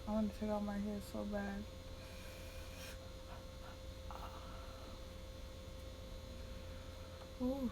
I want to take out my hair so bad. Ooh.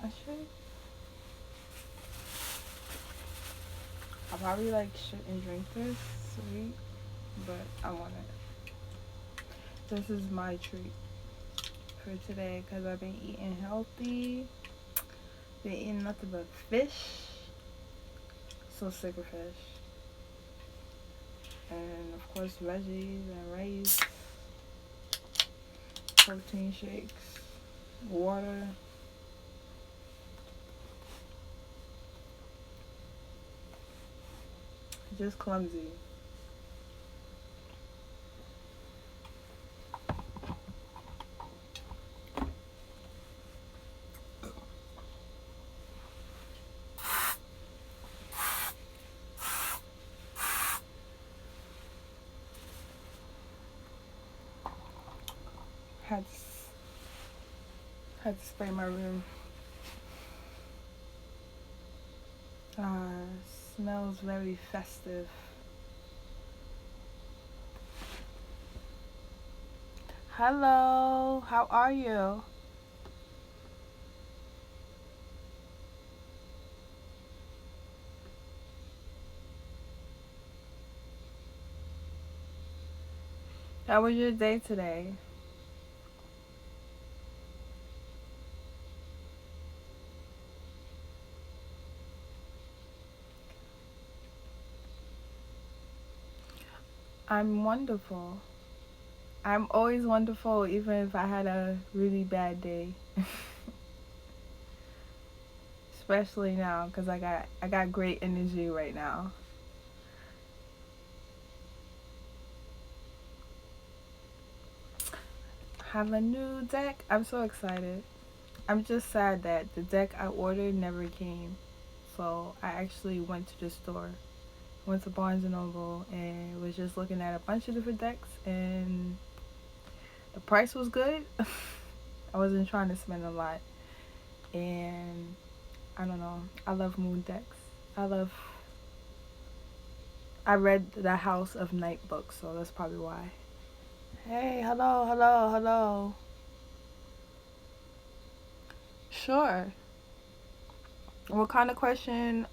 I should. I probably like shouldn't drink this sweet, but I want it. This is my treat for today because I've been eating healthy. Been eating nothing but fish. So sick of fish. And of course veggies and rice, protein shakes, water. Just clumsy. Had to, had to spray my room. Uh, Smells very festive. Hello, how are you? How was your day today? I'm wonderful. I'm always wonderful, even if I had a really bad day. Especially now, cause I got great energy right now. Have a new deck. I'm so excited. I'm just sad that the deck I ordered never came. So I actually went to the store, went to Barnes and Noble, and was just looking at a bunch of different decks, and the price was good. I wasn't trying to spend a lot, and I don't know. I love moon decks. I love. I read the House of Night book, so that's probably why. Hey, hello, hello, hello. Sure. What kind of question?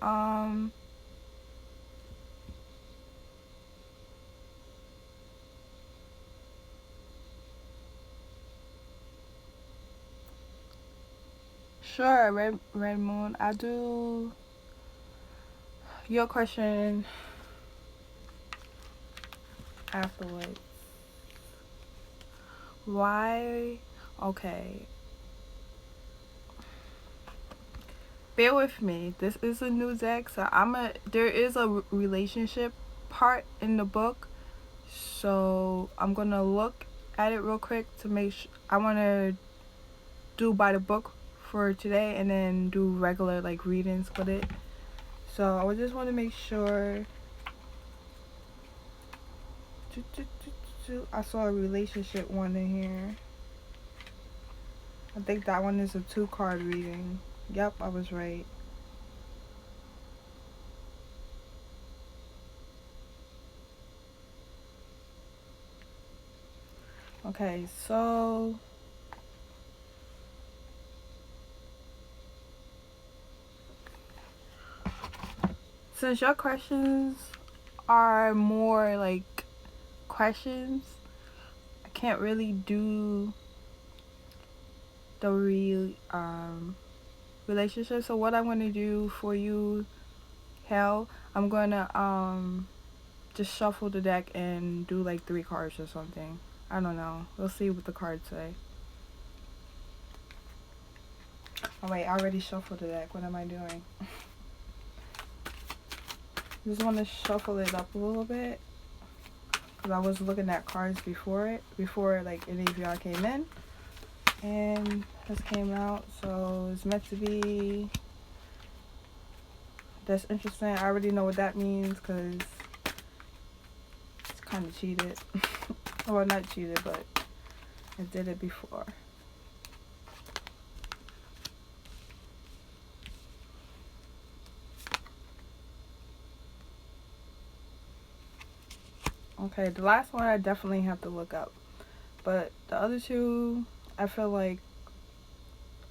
Sure. Red Moon. I do your question afterwards. Why? Okay. Bear with me. This is a new deck, so There is a relationship part in the book, so I'm gonna look at it real quick to make sure. I want to do by the book for today, and then do regular like readings with it. So I would just want to make sure. I saw a relationship one in here. I think that one is a 2 card reading. Yep, I was right. Okay, so Since your questions are more like questions, I can't really do the relationship. So what I'm gonna do for you, Hell, I'm gonna just shuffle the deck and do like 3 cards or something. I don't know. We'll see what the cards say. Oh wait, I already shuffled the deck. What am I doing? Just want to shuffle it up a little bit because I was looking at cards before like any of y'all came in, and this came out, so it's meant to be. That's interesting. I already know what that means because it's kind of cheated. Well, not cheated, but I did it before. Okay, the last one I definitely have to look up, but the other two I feel like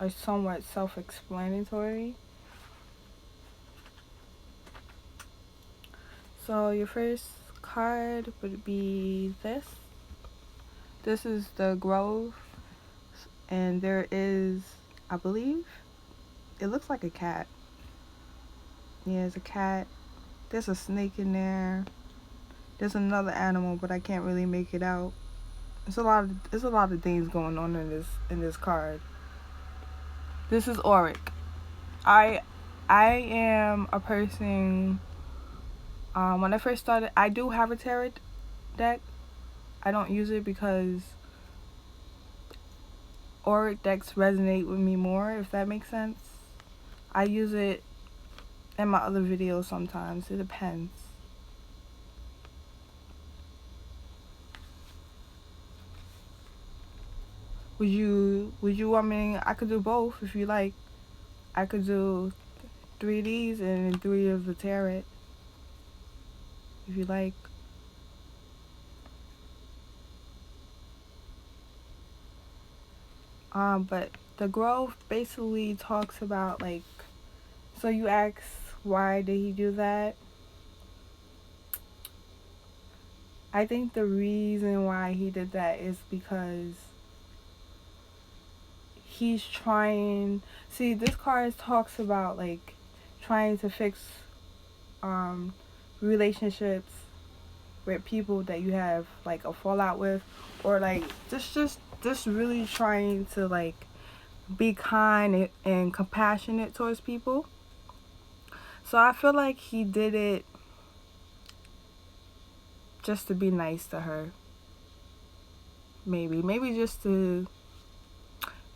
are somewhat self-explanatory. So your first card would be this. This is the Grove, and there is, I believe, it looks like a cat. Yeah, it's a cat. There's a snake in there. There's another animal, but I can't really make it out. There's a lot of things going on in this card. This is Auric. I am a person. When I first started, I do have a tarot deck. I don't use it because Auric decks resonate with me more, if that makes sense. I use it in my other videos sometimes. It depends. Would you want me? I could do both if you like. I could do 3 of these and 3 of the tarot if you like. But the Grove basically talks about like, so you ask why did he do that? I think the reason why he did that is because he's trying, see, this card talks about like trying to fix relationships with people that you have like a fallout with, or like just really trying to like be kind and compassionate towards people. So I feel like he did it just to be nice to her. Maybe just to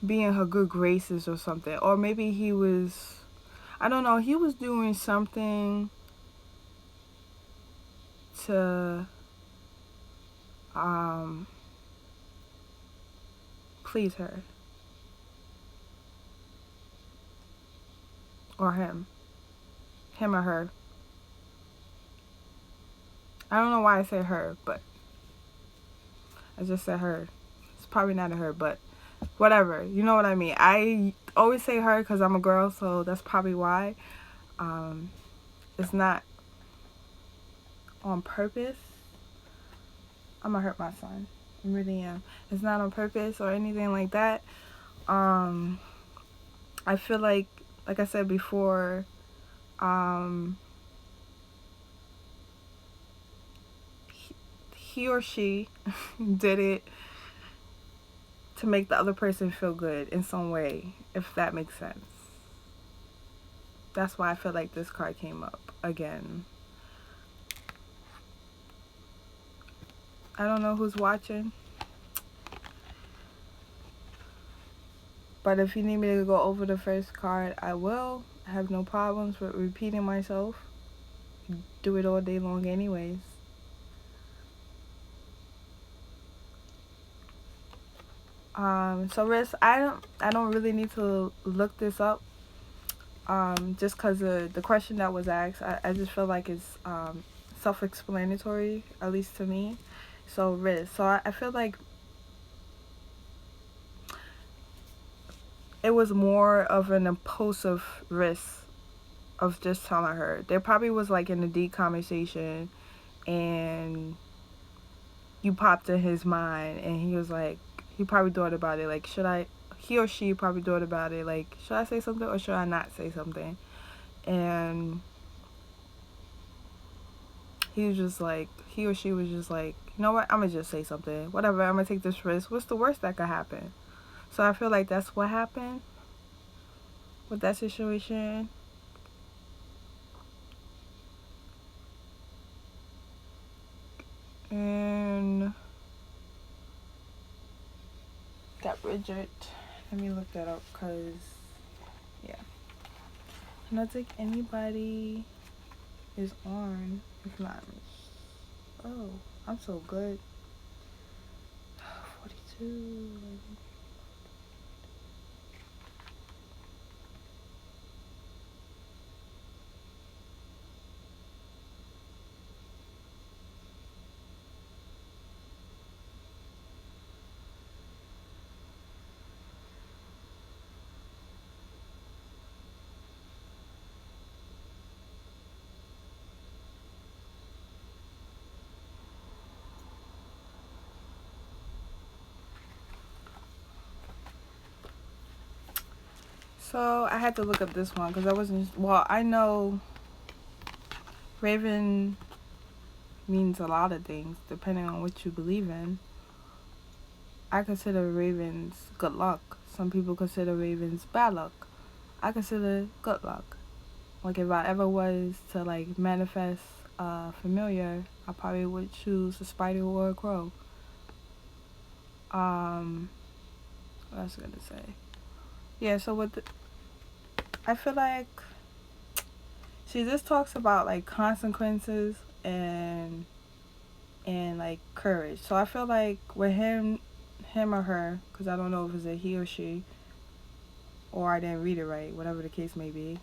be in her good graces or something. Or maybe he was, I don't know, he was doing something to please her. Or him. Him or her. I don't know why I said her, but I just said her. It's probably not a her, but whatever. You know what I mean. I always say her because I'm a girl, so that's probably why. It's not on purpose. I'm gonna hurt my son. I really am. It's not on purpose or anything like that. I feel like I said before, he or she did it to make the other person feel good in some way, if that makes sense. That's why I feel like this card came up again. I don't know who's watching, but if you need me to go over the first card, I will. I have no problems with repeating myself. Do it all day long anyways. So Riz, I don't really need to look this up. Just because of the question that was asked, I just feel like it's self-explanatory, at least to me. So Riz, so I feel like it was more of an impulsive risk of just telling her. There probably was like in a deep conversation, and you popped in his mind, and he was like, he probably thought about it, like, he or she probably thought about it, like, should I say something or should I not say something? And he was just like, he or she was just like, you know what, I'm gonna just say something, whatever, I'm gonna take this risk, what's the worst that could happen? So I feel like that's what happened with that situation. And that Bridget, let me look that up, because yeah, I don't think anybody is on. If not, oh, I'm so good. 42. So I had to look up this one because I wasn't. Well, I know Raven means a lot of things depending on what you believe in. I consider ravens good luck. Some people consider ravens bad luck. I consider good luck. Like if I ever was to like manifest familiar, I probably would choose a spider or a crow. What else was I gonna say? Yeah. So I feel like, see, this talks about like consequences and like courage. So I feel like with him or her, because I don't know if it's a he or she, or I didn't read it right, whatever the case may be.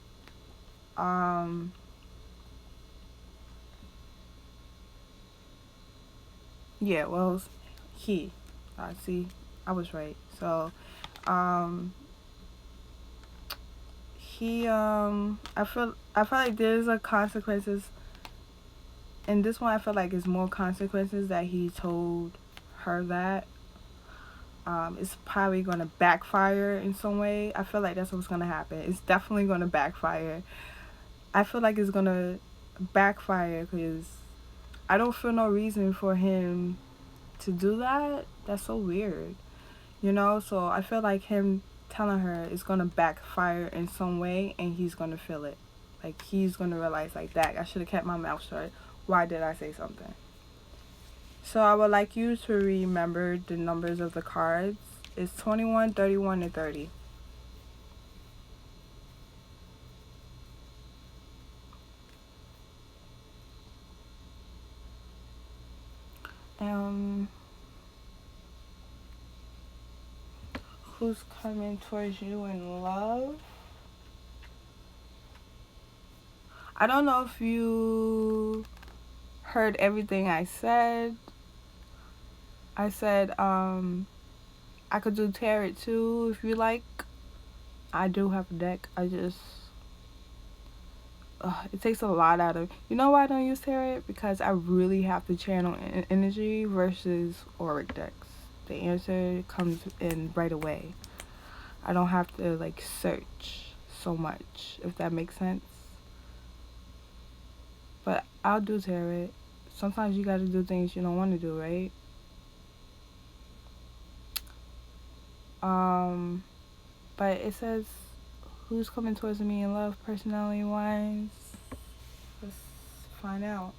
Yeah, well, he. See, I was right. So, I feel like there's a consequences. And this one, I feel like it's more consequences that he told her that. It's probably going to backfire in some way. I feel like that's what's going to happen. It's definitely going to backfire. I feel like it's going to backfire because I don't feel no reason for him to do that. That's so weird. You know? So I feel like him telling her is going to backfire in some way, and he's going to feel it. Like, he's going to realize, like, that I should have kept my mouth shut. Why did I say something? So I would like you to remember the numbers of the cards. It's 21, 31, and 30. Who's coming towards you in love? I don't know if you heard everything I said. I said, I could do tarot too if you like. I do have a deck. It takes a lot out of. You know why I don't use tarot? Because I really have to channel energy versus auric decks. The answer comes in right away. I don't have to like search so much, if that makes sense. But I'll do tarot. Sometimes you gotta do things you don't want to do, right? But it says, who's coming towards me in love, personality wise? Let's find out.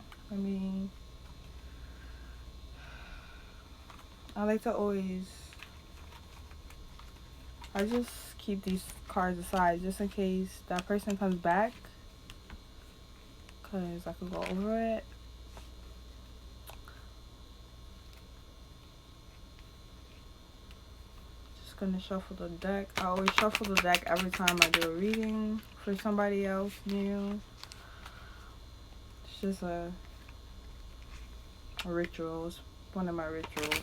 I like to always, I just keep these cards aside just in case that person comes back, because I could go over it. Just gonna shuffle the deck. I always shuffle the deck every time I do a reading for somebody else new. It's just a ritual. It's one of my rituals.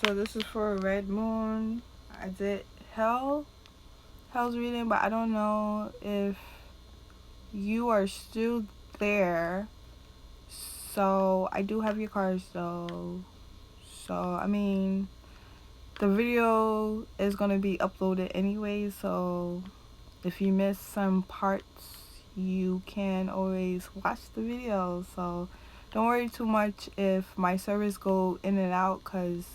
So this is for Red Moon. I did Hell's reading, but I don't know if you are still there. So I do have your cards though. So I mean, the video is gonna be uploaded anyway. So if you miss some parts, you can always watch the video. So don't worry too much if my service go in and out, cause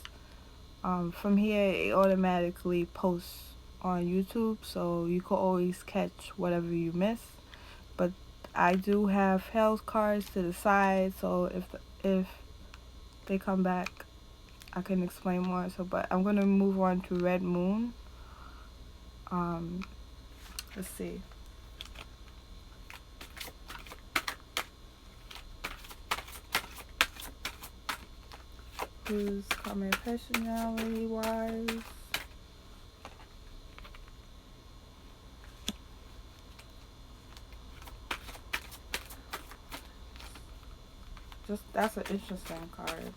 from here it automatically posts on YouTube, so you can always catch whatever you miss. But I do have Hell's cards to the side, so if they come back, I can explain more. So, but I'm gonna move on to Red Moon. Let's see. Who's coming personality wise? That's an interesting card.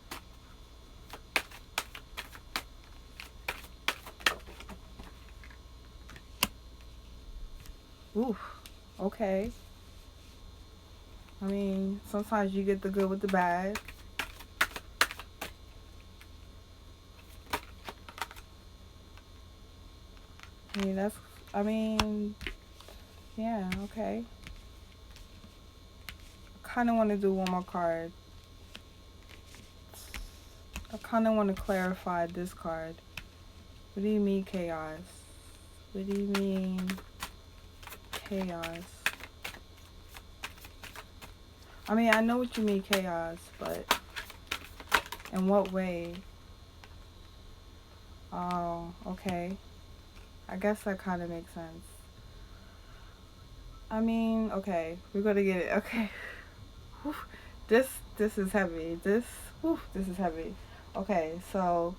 Oof. Okay. I mean, sometimes you get the good with the bad. Yeah, okay. I kind of want to do one more card. I kind of want to clarify this card. What do you mean chaos? What do you mean chaos? I mean, I know what you mean chaos, but in what way? Oh, okay. I guess that kind of makes sense. I mean, okay, we're gonna get it. Okay. This is heavy. This is heavy. Okay, so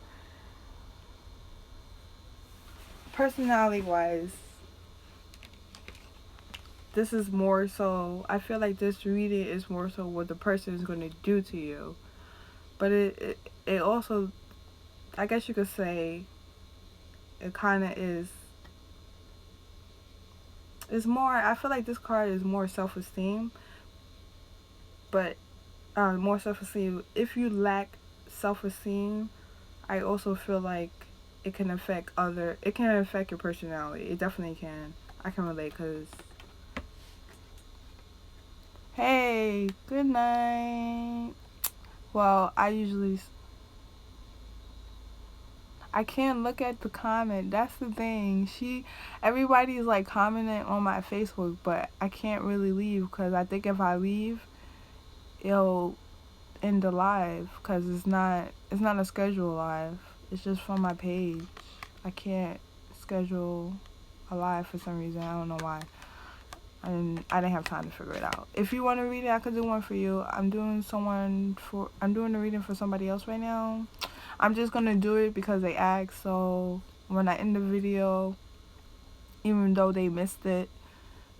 personality wise, this is more so, I feel like this reading is more so what the person is going to do to you. But it also, I guess you could say, it kind of is, it's more, I feel like this card is more self-esteem. But more self-esteem. If you lack self-esteem, I also feel like it can affect your personality. It definitely can. I can relate because, hey, good night. Well, I can't look at the comment. That's the thing. Everybody's like commenting on my Facebook, but I can't really leave because I think if I leave, it'll end the live because it's not a scheduled live. It's just from my page. I can't schedule a live for some reason. I don't know why. And I didn't have time to figure it out. If you want to read it, I could do one for you. I'm doing a reading for somebody else right now. I'm just gonna do it because they asked. So when I end the video, even though they missed it,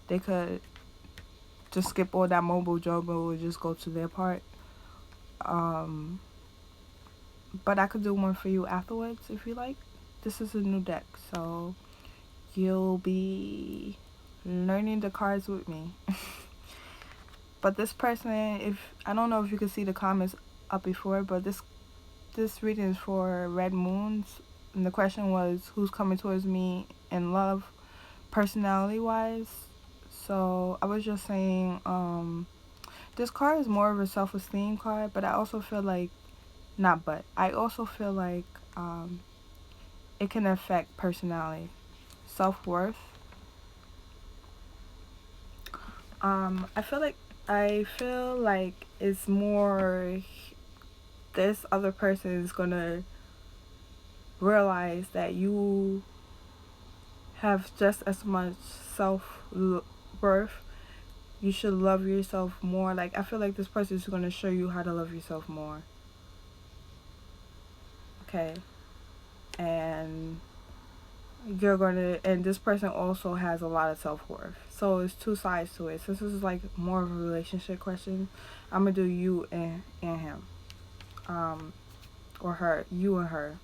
they could just skip all that mobile jumbo and just go to their part. But I could do one for you afterwards if you like. This is a new deck, so you'll be learning the cards with me. But this person, I don't know if you can see the comments up before, but this reading is for Red Moons, and the question was who's coming towards me in love, personality wise. So I was just saying, this card is more of a self-esteem card, but I also feel like I also feel like it can affect personality, self-worth. I feel like it's more, this other person is gonna realize that you have just as much self-worth. You should love yourself more. Like, I feel like this person is gonna show you how to love yourself more. Okay. And this person also has a lot of self-worth. So it's two sides to it. Since this is like more of a relationship question, I'm gonna do you and him. Or her, you and her.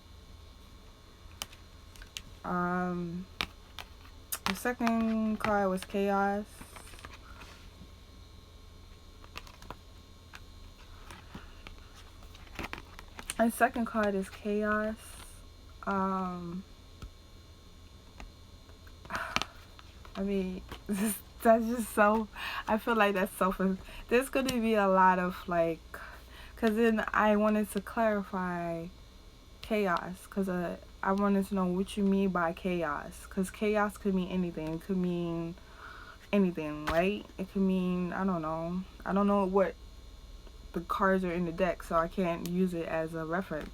Um, the second card was Chaos. And second card is Chaos. Um, I mean, that's just so. I feel like that's so. There's going to be a lot of like, because then I wanted to clarify chaos, because I wanted to know what you mean by chaos, because chaos could mean anything. It could mean anything, right? It could mean, I don't know. I don't know what the cards are in the deck, so I can't use it as a reference.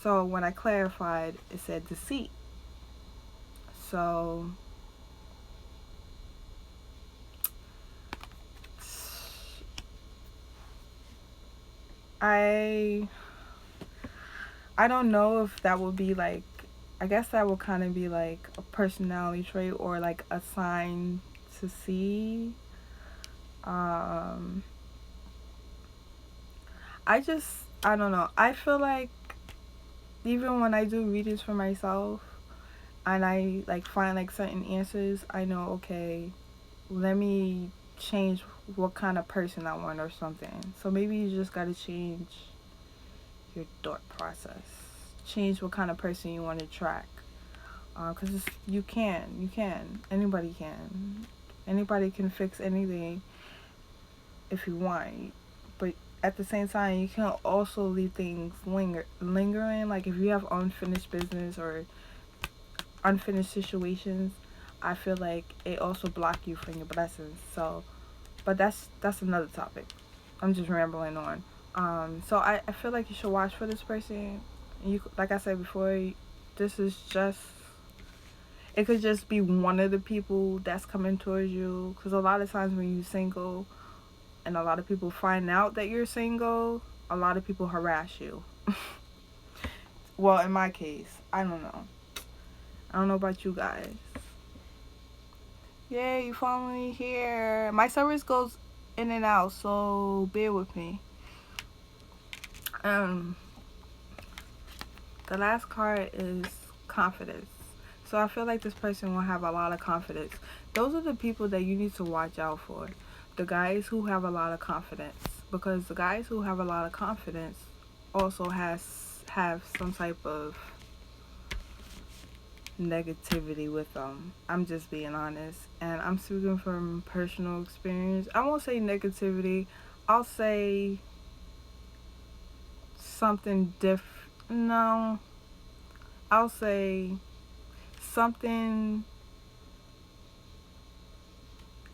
So when I clarified, it said deceit. So I I don't know if that would be like, I guess that would kind of be like a personality trait or like a sign to see. Um, I don't know. I feel like even when I do readings for myself and I like find like certain answers, I know, okay, let me change what kind of person I want or something. So maybe you just gotta change your thought process. Change what kind of person you want to track. Because anybody can fix anything if you want, but at the same time you can also leave things lingering, like if you have unfinished business or unfinished situations. I feel like it also block you from your blessings. So but that's another topic. I'm just rambling on. So I feel like you should watch for this person. You, like I said before, this is just, it could just be one of the people that's coming towards you, because a lot of times when you're single and a lot of people find out that you're single, a lot of people harass you. Well, in my case, I don't know. I don't know about you guys. Yeah, you follow me here. My service goes in and out, so bear with me. Um, the last card is confidence. So I feel like this person will have a lot of confidence. Those are the people that you need to watch out for. The guys who have a lot of confidence, because the guys who have a lot of confidence also have some type of negativity with them. I'm just being honest, and I'm speaking from personal experience. I won't say negativity. I'll say something different. No, I'll say something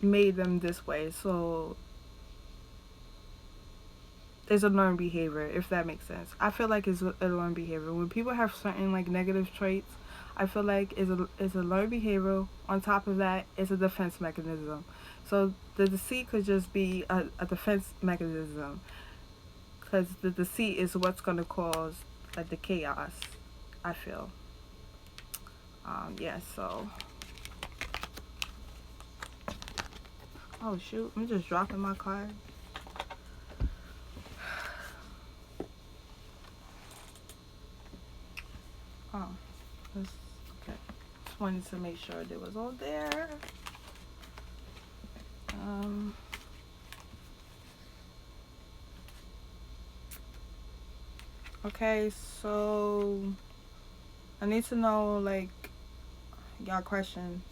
made them this way. So it's a learned behavior, if that makes sense. I feel like it's a learned behavior. When people have certain like negative traits, I feel like it's a learned behavior. On top of that, it's a defense mechanism. So the deceit could just be a defense mechanism, because the deceit is what's going to cause like the chaos, I feel. Yeah, so. Oh shoot, I'm just dropping my card. Oh, that's okay. Just wanted to make sure it was all there. Um, okay, so I need to know like y'all questions.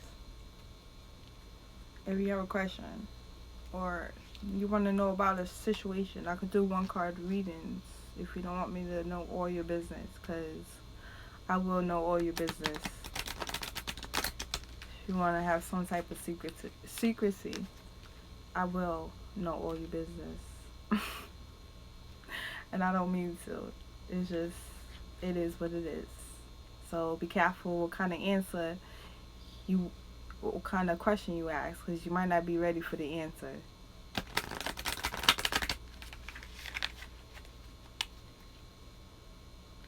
If you have a question or you want to know about a situation, I could do one card readings if you don't want me to know all your business, because I will know all your business. If you want to have some type of secrecy, I will know all your business. And I don't mean to. It's just, it is what it is. So be careful what kind of answer you, what kind of question you ask, because you might not be ready for the answer.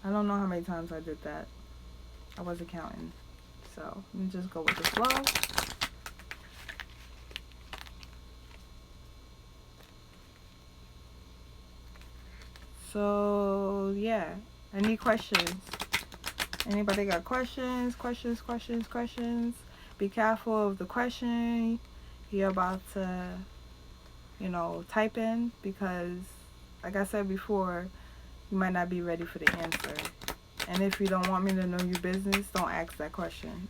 I don't know how many times I did that. I wasn't counting. So let me just go with the flow. So yeah, any questions? Anybody got questions? Be careful of the question you're about to, type in, because, like I said before, you might not be ready for the answer. And if you don't want me to know your business, don't ask that question.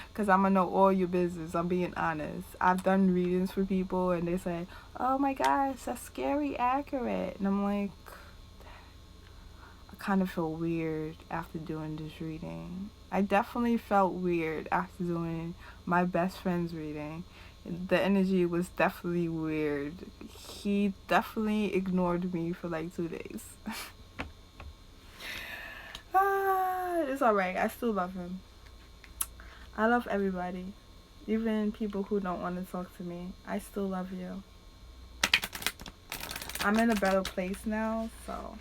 Because I'm going to know all your business. I'm being honest. I've done readings for people and they say, oh my gosh, that's scary accurate. And I'm like, I kind of feel weird after doing this reading. I definitely felt weird after doing my best friend's reading. The energy was definitely weird. He definitely ignored me for like 2 days. It's alright. I still love him. I love everybody. Even people who don't want to talk to me. I still love you. I'm in a better place now, so.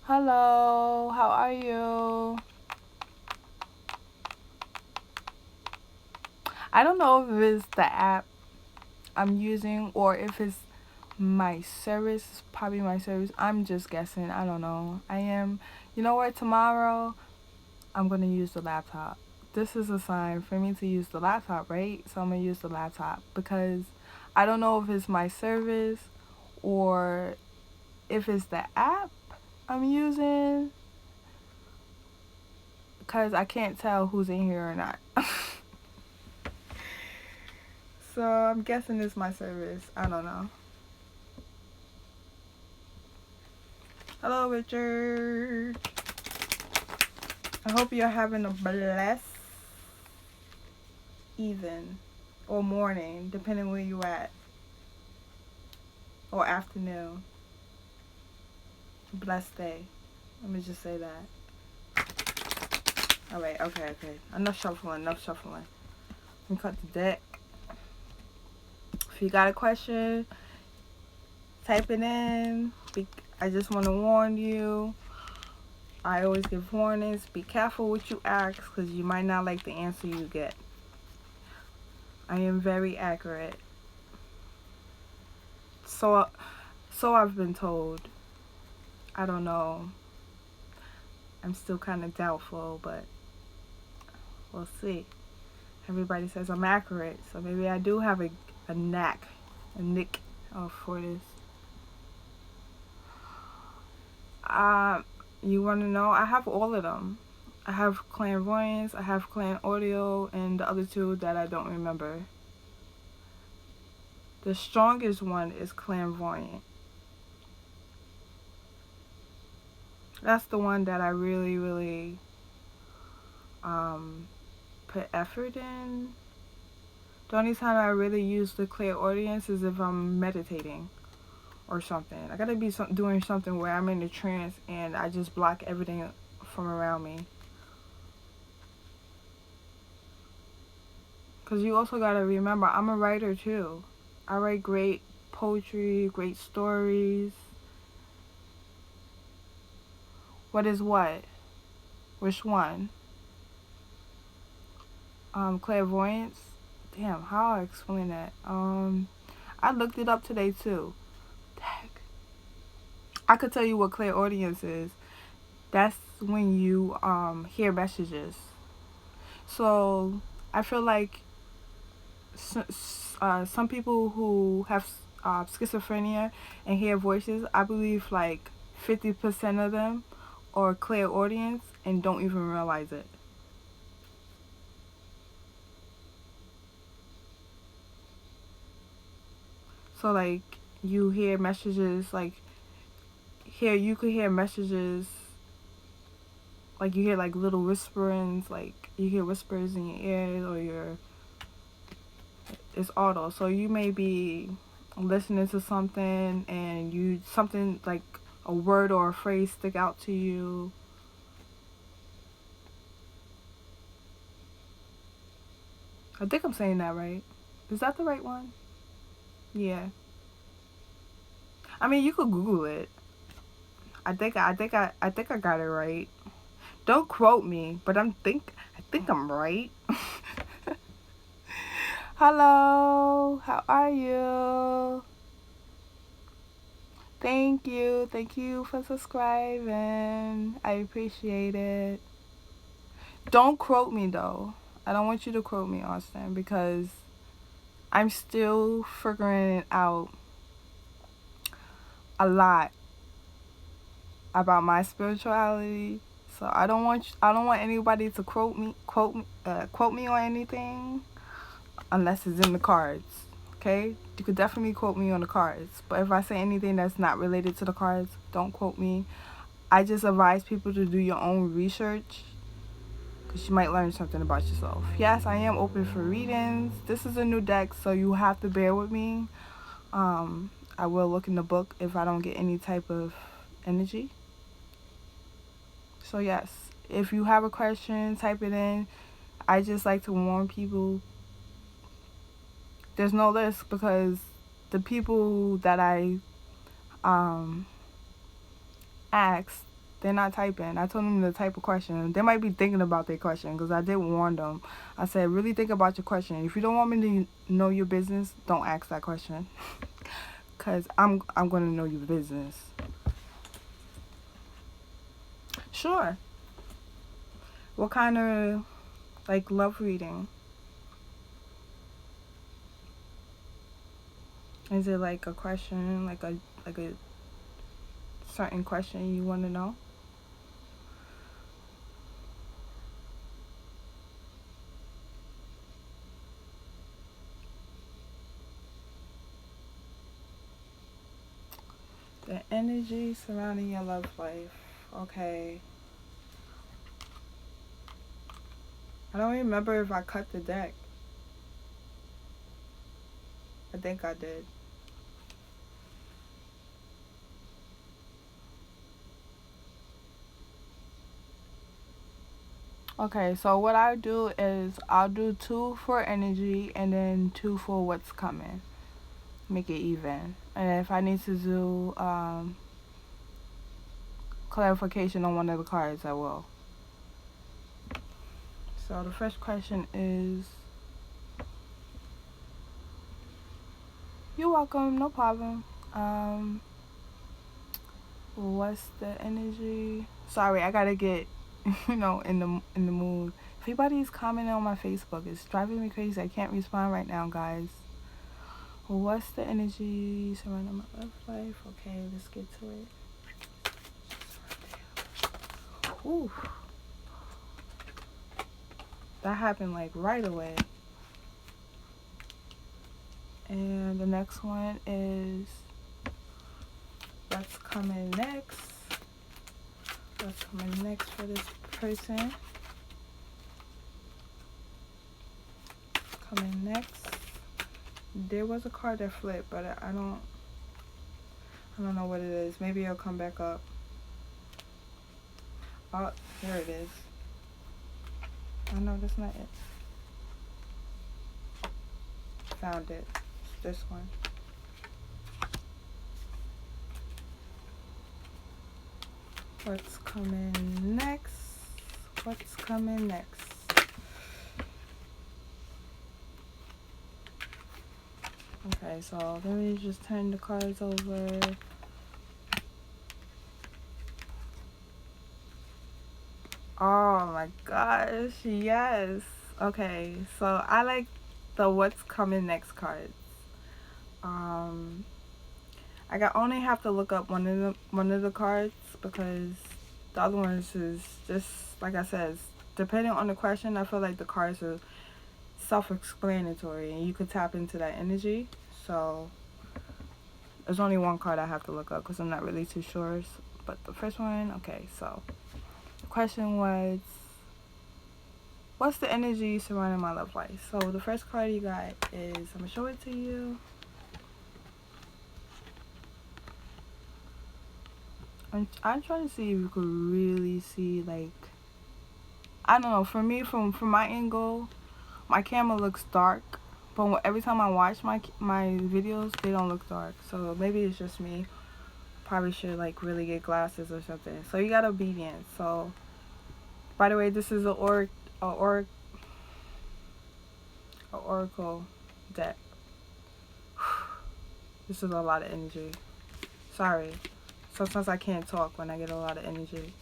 Hello, how are you? I don't know if it's the app I'm using or if it's my service. It's probably my service. I'm just guessing. I don't know. You know what? Tomorrow, I'm going to use the laptop. This is a sign for me to use the laptop, right? So I'm going to use the laptop because I don't know if it's my service or if it's the app I'm using, because I can't tell who's in here or not. So I'm guessing it's my service. I don't know. Hello, Richard. I hope you're having a blessed evening or morning, depending where you at, or afternoon. Blessed day. Let me just say that. Alright, okay. Enough shuffling. Let me cut the deck. If you got a question, type it in. I just want to warn you. I always give warnings. Be careful what you ask, because you might not like the answer you get. I am very accurate. So I've been told. I don't know. I'm still kind of doubtful, but we'll see. Everybody says I'm accurate, so maybe I do have a nick for this. You want to know? I have all of them. I have clairvoyance, I have clairaudio, and the other two that I don't remember. The strongest one is clairvoyant. That's the one that I really, really put effort in. The only time I really use the clairaudience is if I'm meditating or something. I gotta be doing something where I'm in a trance and I just block everything from around me. Because you also gotta remember, I'm a writer too. I write great poetry, great stories. What is what? Which one? Clairvoyance? Damn, how I explain that? I looked it up today too. Dang. I could tell you what clairaudience is. That's when you hear messages. So I feel like some people who have schizophrenia and hear voices, I believe like 50% of them are clairaudience and don't even realize it. So like you hear messages, like you could hear messages, like you hear like little whisperings, like you hear whispers in your ear, or it's auto. So you may be listening to something and something like a word or a phrase stick out to you. I think I'm saying that right. Is that the right one? Yeah. I mean, you could Google it. I think I got it right. Don't quote me, but I think I'm right. Hello, how are you? Thank you. Thank you for subscribing. I appreciate it. Don't quote me though. I don't want you to quote me, Austin, because I'm still figuring it out a lot about my spirituality. So I don't want anybody to quote me on anything unless it's in the cards. Okay? You could definitely quote me on the cards, but if I say anything that's not related to the cards, don't quote me. I just advise people to do your own research because you might learn something about yourself. Yes, I am open for readings. This is a new deck, so you have to bear with me. I will look in the book if I don't get any type of energy. So yes, if you have a question, type it in. I just like to warn people there's no list because the people that I asked, they're not typing. I told them to type a question. They might be thinking about their question because I did warn them. I said, really think about your question. If you don't want me to know your business, don't ask that question. Because I'm going to know your business. Sure. What kind of, like, love reading? Is it like a question, like a certain question you want to know? The energy surrounding your love life. Okay. I don't remember if I cut the deck. I think I did. Okay, so what I do is I'll do 2 for energy and then 2 for what's coming. Make it even. And if I need to do clarification on one of the cards, I will. So the first question is, you're welcome, no problem. What's the energy? Sorry, I gotta get, in the mood. If anybody's commenting on my Facebook, it's driving me crazy. I can't respond right now, guys. What's the energy surrounding my love life? Okay, let's get to it. Ooh. That happened like right away. And the next one is what's coming next. What's coming next for this person? Coming next. There was a card that flipped, but I don't know what it is. Maybe it'll come back up. Oh, here it is. Oh no, that's not it. Found it. It's this one. What's coming next? What's coming next? Okay, so let me just turn the cards over. Oh my gosh, yes. Okay, so I like the what's coming next cards. only have to look up one of the cards because the other ones is just like I said, depending on the question, I feel like the cards are self-explanatory and you could tap into that energy. So there's only one card I have to look up because I'm not really too sure. But the first one, okay, so the question was, what's the energy surrounding my love life? So the first card you got is, I'm going to show it to you. I'm trying to see if you could really see, like, I don't know, for me, from my angle, my camera looks dark, but every time I watch my videos, they don't look dark. So maybe it's just me. Probably should, like, really get glasses or something. So you got obedience. So, by the way, this is an oracle deck. This is a lot of energy. Sorry. Sometimes I can't talk when I get a lot of energy.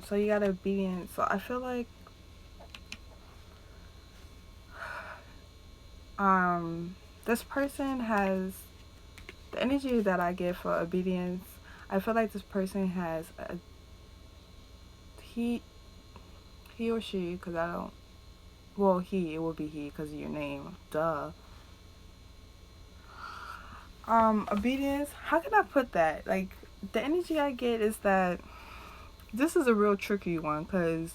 So you gotta be in. So I feel like this person has the energy that I get for obedience. I feel like this person has he he or she, because I don't, well, he, it would be he because of your name, duh. Obedience, how can I put that? Like, the energy I get is that this is a real tricky one because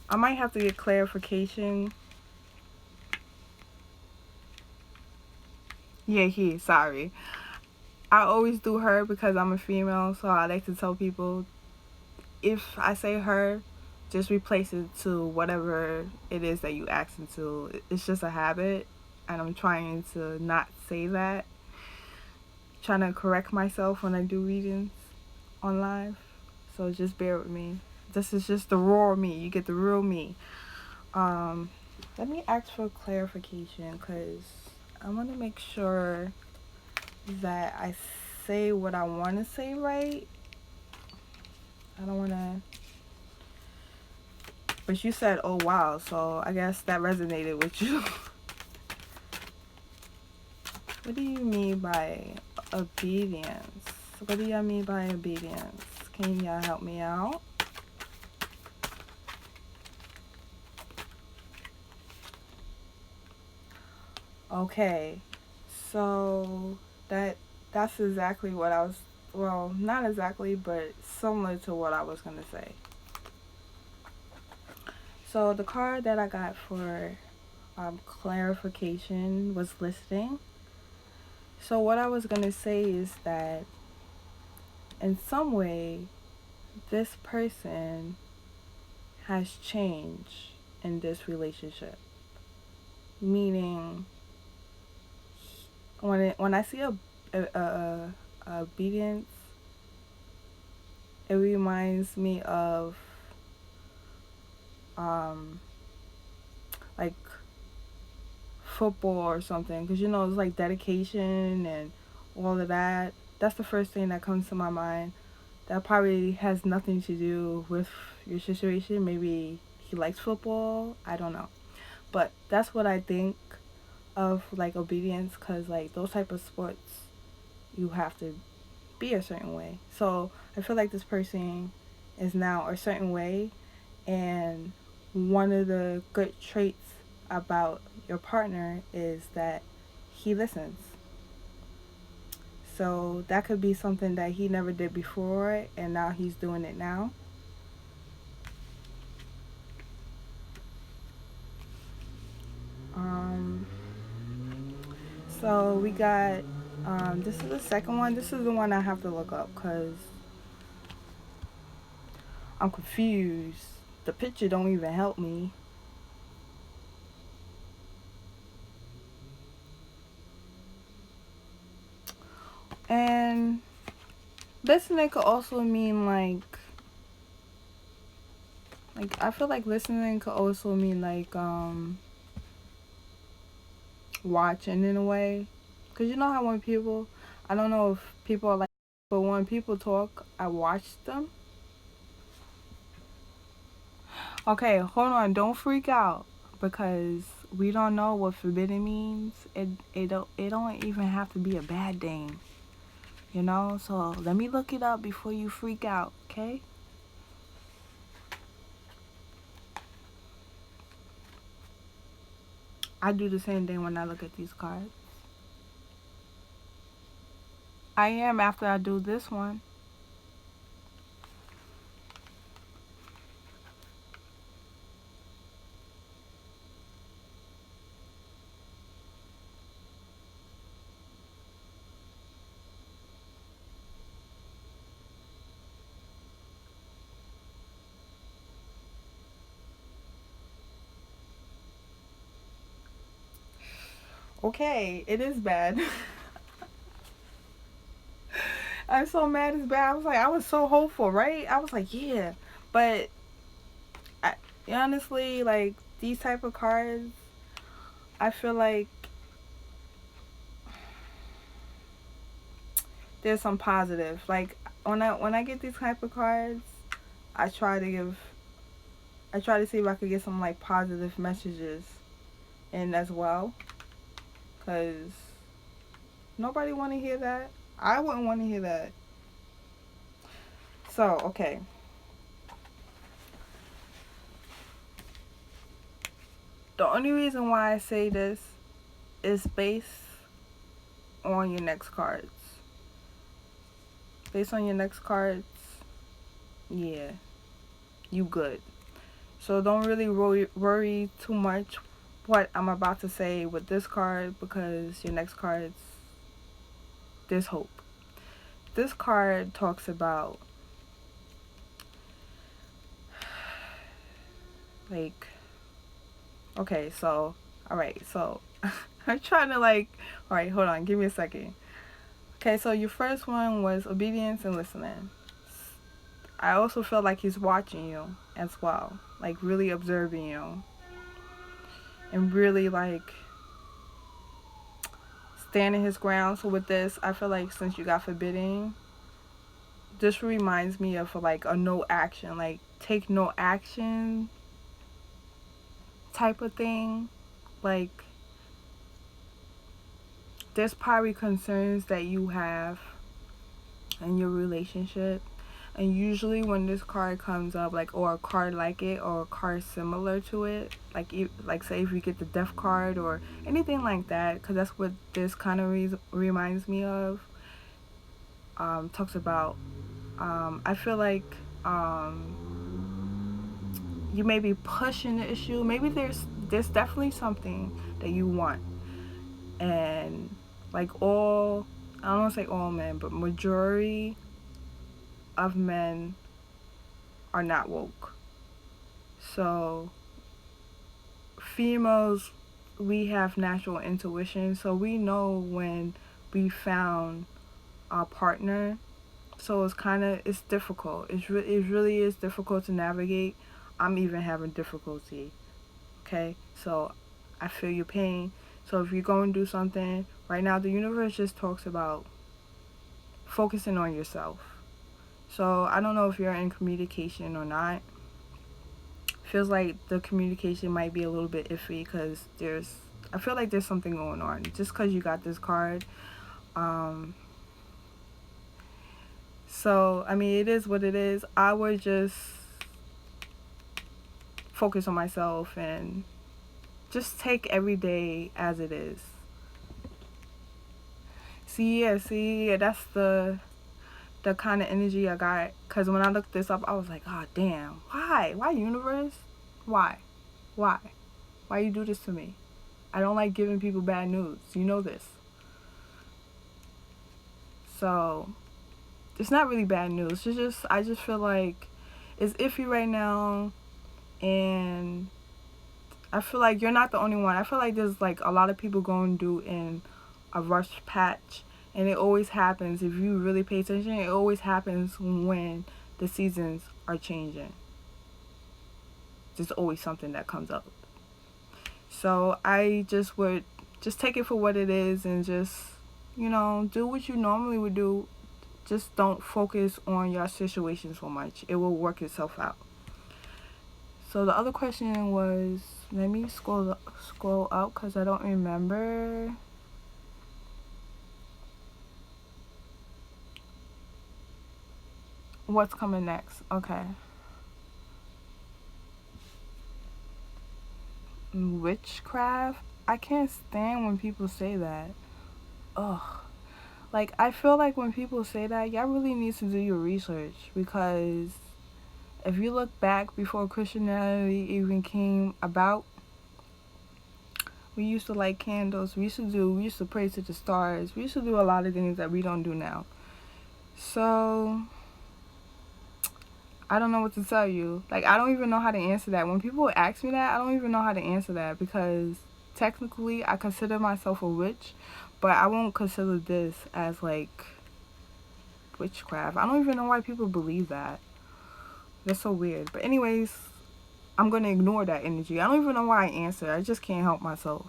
I might have to get clarification. Yeah, he, sorry. I always do her because I'm a female, so I like to tell people if I say her, just replace it to whatever it is that you accent to. It's just a habit, and I'm trying to not say that. Trying to correct myself when I do readings on live, so just bear with me. This is just the raw me. You get the real me. Um, Let me ask for clarification because I want to make sure that I say what I want to say right. I don't want to. But you said, oh wow, so I guess that resonated with you. What do you mean by obedience? What do y'all mean by obedience? Can y'all help me out? Okay, so that's exactly what I was, well, not exactly, but similar to what I was gonna say. So the card that I got for clarification was listening. So what I was gonna say is that in some way, this person has changed in this relationship. Meaning, when I see a obedience, it reminds me of um like football or something, because you know it's like dedication and all of that. That's the first thing that comes to my mind. That probably has nothing to do with your situation. Maybe he likes football, I don't know, but that's what I think of, like obedience, because like those type of sports, you have to be a certain way. So I feel like this person is now a certain way, and one of the good traits about your partner is that he listens. So that could be something that he never did before, and now he's doing it now. Um, so we got, this is the second one. This is the one I have to look up because I'm confused. The picture don't even help me. And listening could also mean like I feel like listening could also mean like watching in a way. Cause you know how when people, I don't know if people are like, but when people talk, I watch them. Okay, hold on, don't freak out because we don't know what forbidden means. It don't even have to be a bad thing, you know. So let me look it up before you freak out, okay? I do the same thing when I look at these cards. I am after I do this one. Okay, it is bad. I'm so mad it's bad. I was like, I was so hopeful, right? I was like, yeah. But I, honestly, like these type of cards, I feel like there's some positive. Like when I get these type of cards, I try to give I try to see if I could get some like positive messages in as well, cause nobody want to hear that. I wouldn't want to hear that. So okay, the only reason why I say this is based on your next cards. Based on your next cards, yeah, you good. So don't really worry too much what I'm about to say with this card, because your next cards, there's hope. This card talks about like, okay, so all right, so I'm trying to like, all right, hold on, give me a second. Okay, so your first one was obedience and listening. I also feel like he's watching you as well, like really observing you and really like standing his ground. So with this, I feel like since you got forbidding, this reminds me of like a no action, like take no action type of thing. Like there's probably concerns that you have in your relationship, and usually when this card comes up, like, or a card like it or a card similar to it, like say if you get the death card or anything like that, because that's what this kind of reminds me of. Talks about I feel like you may be pushing the issue. Maybe there's definitely something that you want, and like all, I don't want to say all men, but majority of men are not woke. So females, we have natural intuition, so we know when we found our partner. So it's difficult. It really is difficult to navigate. I'm even having difficulty. Okay, so I feel your pain. So if you're going to do something right now, the universe just talks about focusing on yourself. So I don't know if you're in communication or not. Feels like the communication might be a little bit iffy, because I feel like there's something going on just because you got this card. So I mean, it is what it is. I would just focus on myself and just take every day as it is. See, yeah, that's the kind of energy I got. Because when I looked this up, I was like, oh, damn. Why, universe? Why? Why? Why you do this to me? I don't like giving people bad news. You know this. So, it's not really bad news. I just feel like it's iffy right now. And I feel like you're not the only one. I feel like there's like a lot of people going through in a rush patch. And it always happens, if you really pay attention, it always happens when the seasons are changing. There's always something that comes up. So I just would just take it for what it is and just, do what you normally would do. Just don't focus on your situation so much. It will work itself out. So the other question was, let me scroll up because I don't remember. What's coming next? Okay. Witchcraft? I can't stand when people say that. Ugh. Like, I feel like when people say that, y'all really need to do your research, because if you look back before Christianity even came about, we used to light candles, we used to pray to the stars, we used to do a lot of things that we don't do now. So I don't know what to tell you. Like, I don't even know how to answer that. When people ask me that, I don't even know how to answer that, because technically I consider myself a witch, but I won't consider this as like witchcraft. I don't even know why people believe that. That's so weird. But anyways, I'm gonna ignore that energy. I don't even know why I answer. I just can't help myself.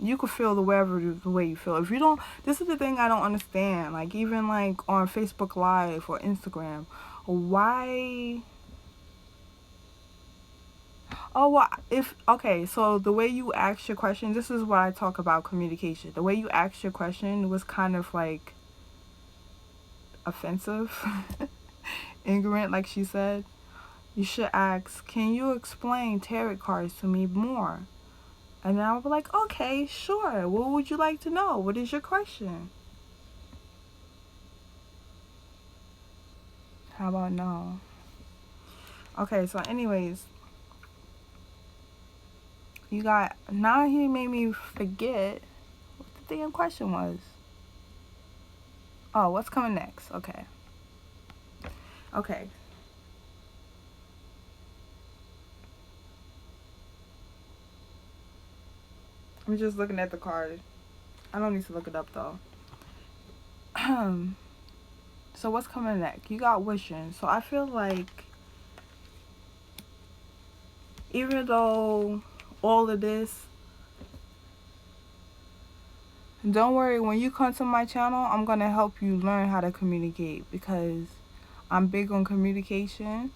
you could feel the way you feel. If you don't, this is the thing I don't understand. Like, even like on Facebook Live or Instagram, why? Oh, well, if okay, so the way you asked your question, this is what I talk about communication. The way you asked your question was kind of like offensive, ignorant, like she said. You should ask, can you explain tarot cards to me more? And then I'll be like, okay, sure. What would you like to know? What is your question? How about no? Okay, so anyways, you got, now he made me forget what the damn question was. Oh, what's coming next? Okay. Okay. I'm just looking at the card. I don't need to look it up though. So what's coming next? You got wishing. So I feel like even though all of this, don't worry, when you come to my channel, I'm going to help you learn how to communicate, because I'm big on communication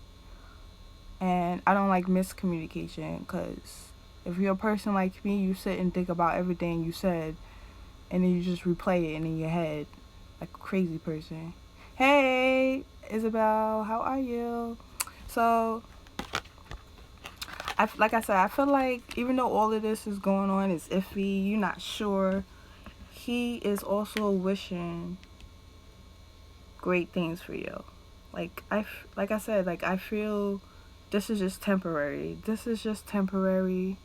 and I don't like miscommunication, because if you're a person like me, you sit and think about everything you said and then you just replay it in your head like a crazy person. Hey, Isabel, how are you? So, like I said, I feel like even though all of this is going on, it's iffy, you're not sure, he is also wishing great things for you. Like I said, like I feel this is just temporary. This is just temporary.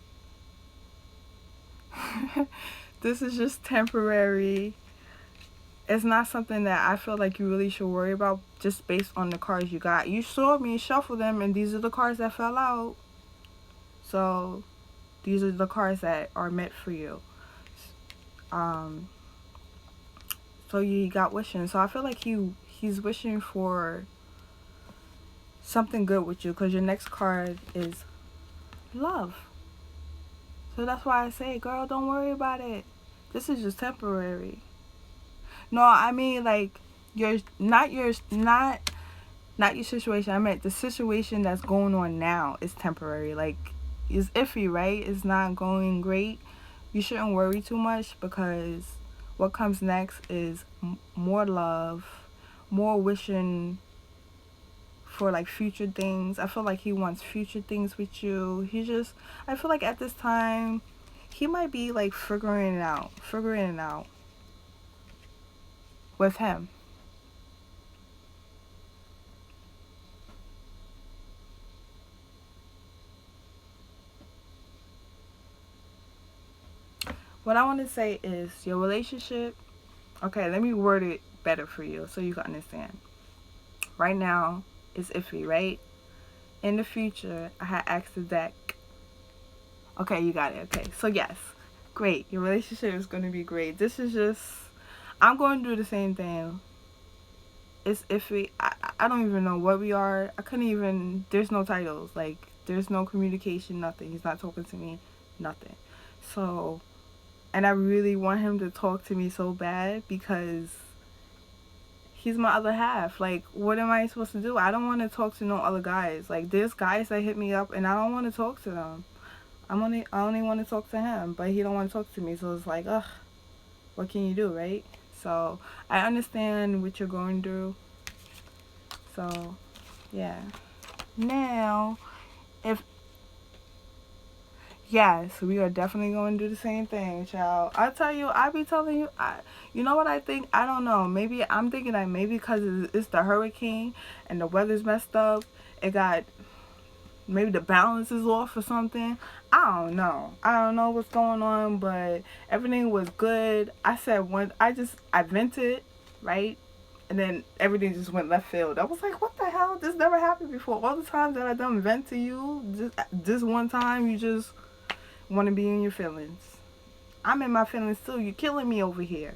This is just temporary. It's not something that I feel like you really should worry about just based on the cards you got. You saw me shuffle them, and these are the cards that fell out. So these are the cards that are meant for you. So you got wishing. So I feel like he's wishing for something good with you, because your next card is love. So that's why I say, girl, don't worry about it. This is just temporary. No, I mean like not your situation. I meant the situation that's going on now is temporary. Like, it's iffy, right? It's not going great. You shouldn't worry too much, because what comes next is more love, more wishing for like future things. I feel like he wants future things with you. I feel like at this time he might be like figuring it out with him. What I want to say is your relationship, okay, let me word it better for you so you can understand. Right now it's iffy, right? In the future, I had asked the deck. Okay, you got it. Okay, so yes, great. Your relationship is going to be great. This is just, I'm going to do the same thing. It's iffy. I don't even know what we are. I couldn't even, there's no titles. Like, there's no communication, nothing. He's not talking to me, nothing. So, and I really want him to talk to me so bad, because he's my other half. Like, what am I supposed to do? I don't want to talk to no other guys. Like, there's guys that hit me up and I don't want to talk to them. I only want to talk to him, but he don't want to talk to me. So it's like, ugh, what can you do, right? So I understand what you're going through. So yeah. Now, if yes, we are definitely going to do the same thing, child. I tell you, I be telling you, you know what I think? I don't know. Maybe I'm thinking that maybe because it's the hurricane and the weather's messed up, it got, maybe the balance is off or something. I don't know. I don't know what's going on, but everything was good. I said I vented, right? And then everything just went left field. I was like, what the hell? This never happened before. All the times that I done vent to you, this one time you just want to be in your feelings. I'm in my feelings too. You're killing me over here.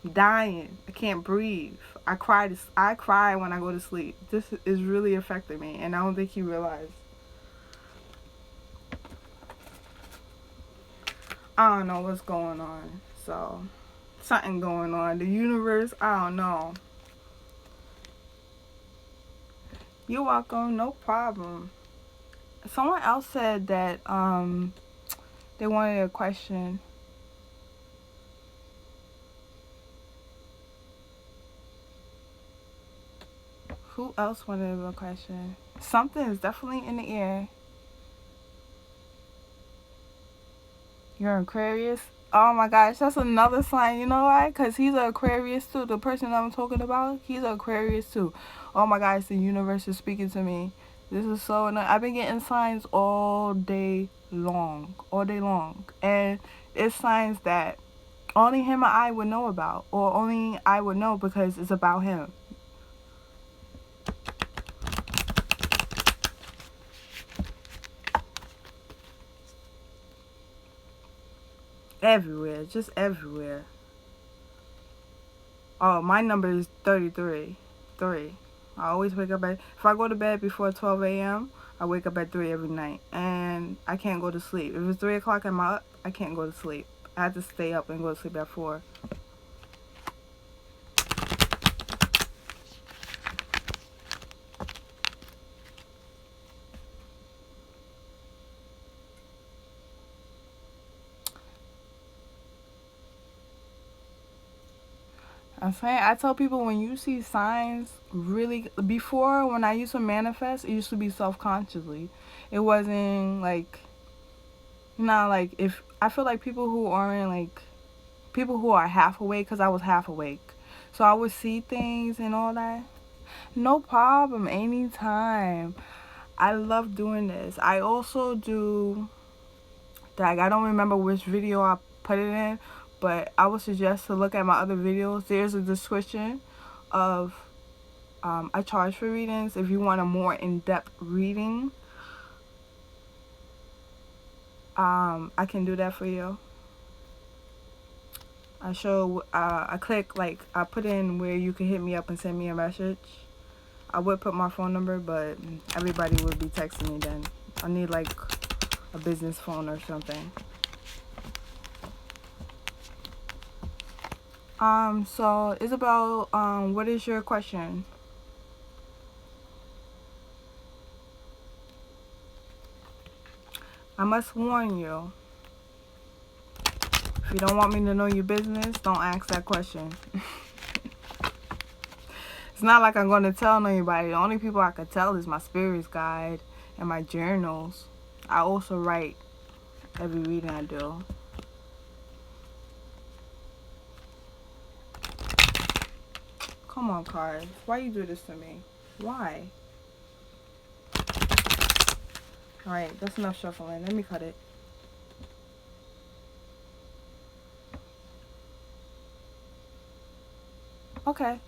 I'm dying. I can't breathe. I cry when I go to sleep. This is really affecting me, and I don't think you realize. I don't know what's going on. So, something going on. The universe, I don't know. You're welcome, no problem. Someone else said that they wanted a question. Who else wanted a question? Something is definitely in the air. You're an Aquarius? Oh my gosh, that's another sign. You know why? Because he's an Aquarius too. The person I'm talking about, he's an Aquarius too. Oh my gosh, the universe is speaking to me. This is so annoying. I've been getting signs all day long. All day long. And it's signs that only him and I would know about. Or only I would know because it's about him. Everywhere. Just everywhere. Oh, my number is 33. 3. I always wake up at, if I go to bed before 12 a.m., I wake up at 3 every night. And I can't go to sleep. If it's 3 o'clock and I'm up, I can't go to sleep. I have to stay up and go to sleep at 4. I'm saying, I tell people when you see signs, really, before when I used to manifest, it used to be self-consciously. It wasn't like, like if, I feel like people who aren't like, people who are half awake, because I was half awake. So I would see things and all that. No problem, anytime. I love doing this. I also do, like, I don't remember which video I put it in, but I would suggest to look at my other videos. There's a description of, I charge for readings. If you want a more in-depth reading, I can do that for you. I click, like, I put in where you can hit me up and send me a message. I would put my phone number, but everybody would be texting me then. I need, like, a business phone or something. So, Isabel, what is your question? I must warn you. If you don't want me to know your business, don't ask that question. It's not like I'm going to tell anybody. The only people I could tell is my spirit's guide and my journals. I also write every reading I do. Come on, cards. Why you do this to me? Why? Alright, that's enough shuffling. Let me cut it. Okay.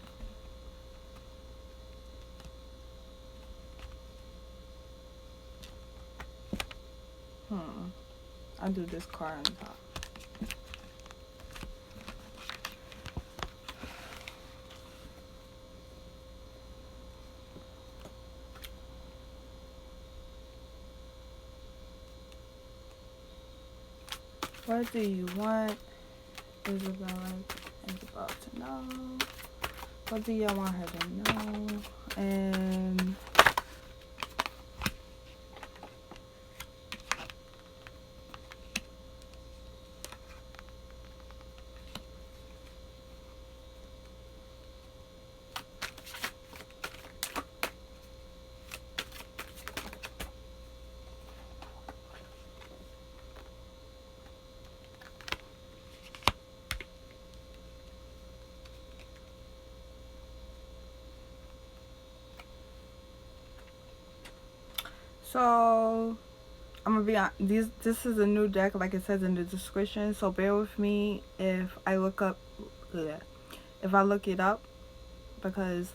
I'll do this card on top. What do you want Isabella is about to know? What do y'all want her to know? And so I'm gonna be on this is a new deck, like it says in the description, so bear with me if I look up if I look it up, because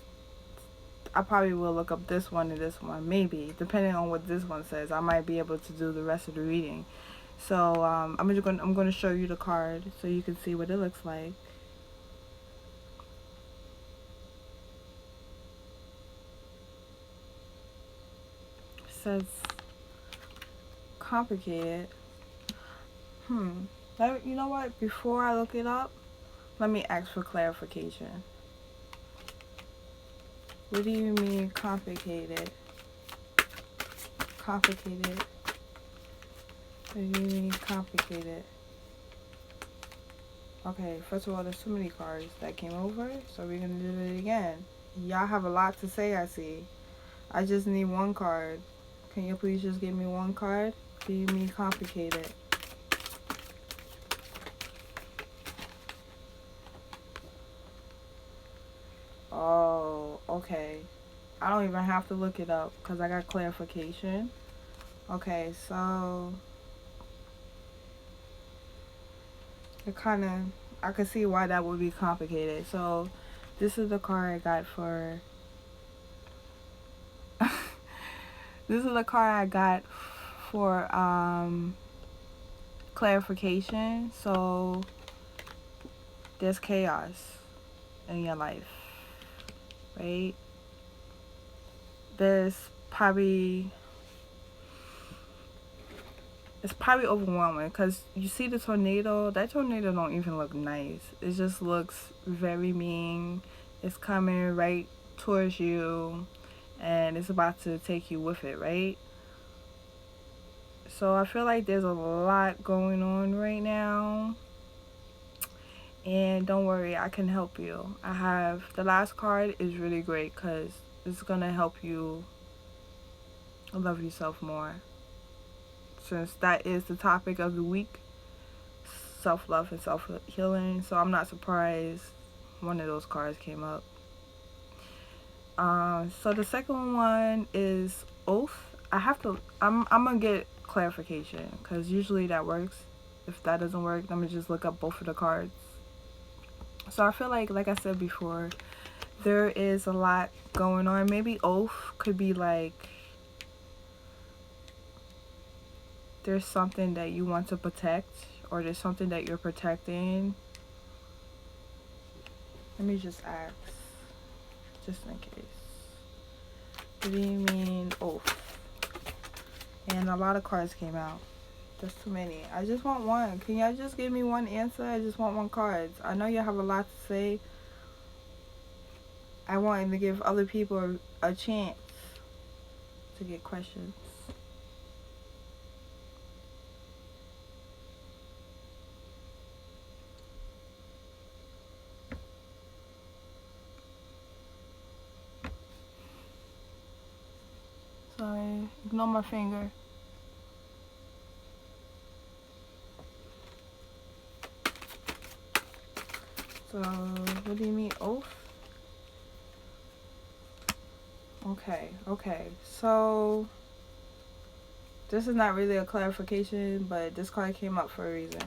I probably will look up this one and this one, maybe, depending on what this one says. I might be able to do the rest of the reading. So I'm gonna show you the card so you can see what it looks like. It says complicated. You know what? Before I look it up, let me ask for clarification. What do you mean complicated? Complicated. What do you mean complicated? Okay, first of all, there's too many cards that came over, so we're gonna do it again. Y'all have a lot to say, I see. I just need one card. Can you please just give me one card? Do you mean complicated? Oh, okay. I don't even have to look it up because I got clarification. Okay, so it kind of, I can see why that would be complicated. So this is the card I got for this is the card I got for clarification. So there's chaos in your life, right? There's probably, it's probably overwhelming because you see the tornado. That tornado don't even look nice. It just looks very mean. It's coming right towards you and it's about to take you with it, right? So I feel like there's a lot going on right now. And don't worry, I can help you. I have, the last card is really great because it's going to help you love yourself more. Since that is the topic of the week, self-love and self-healing. So I'm not surprised one of those cards came up. So the second one is Oath. I'm going to get clarification because usually that works. If that doesn't work, I'm going to just look up both of the cards. So I feel like I said before, there is a lot going on. Maybe Oath could be like, there's something that you want to protect, or there's something that you're protecting. Let me just ask, just in case. What do you mean Oath? And a lot of cards came out. There's too many. I just want one. Can y'all just give me one answer? I just want one card. I know you have a lot to say. I want to give other people a chance to get questions. Sorry, ignore my finger. So, what do you mean Oath? Okay. So, this is not really a clarification, but this card came up for a reason.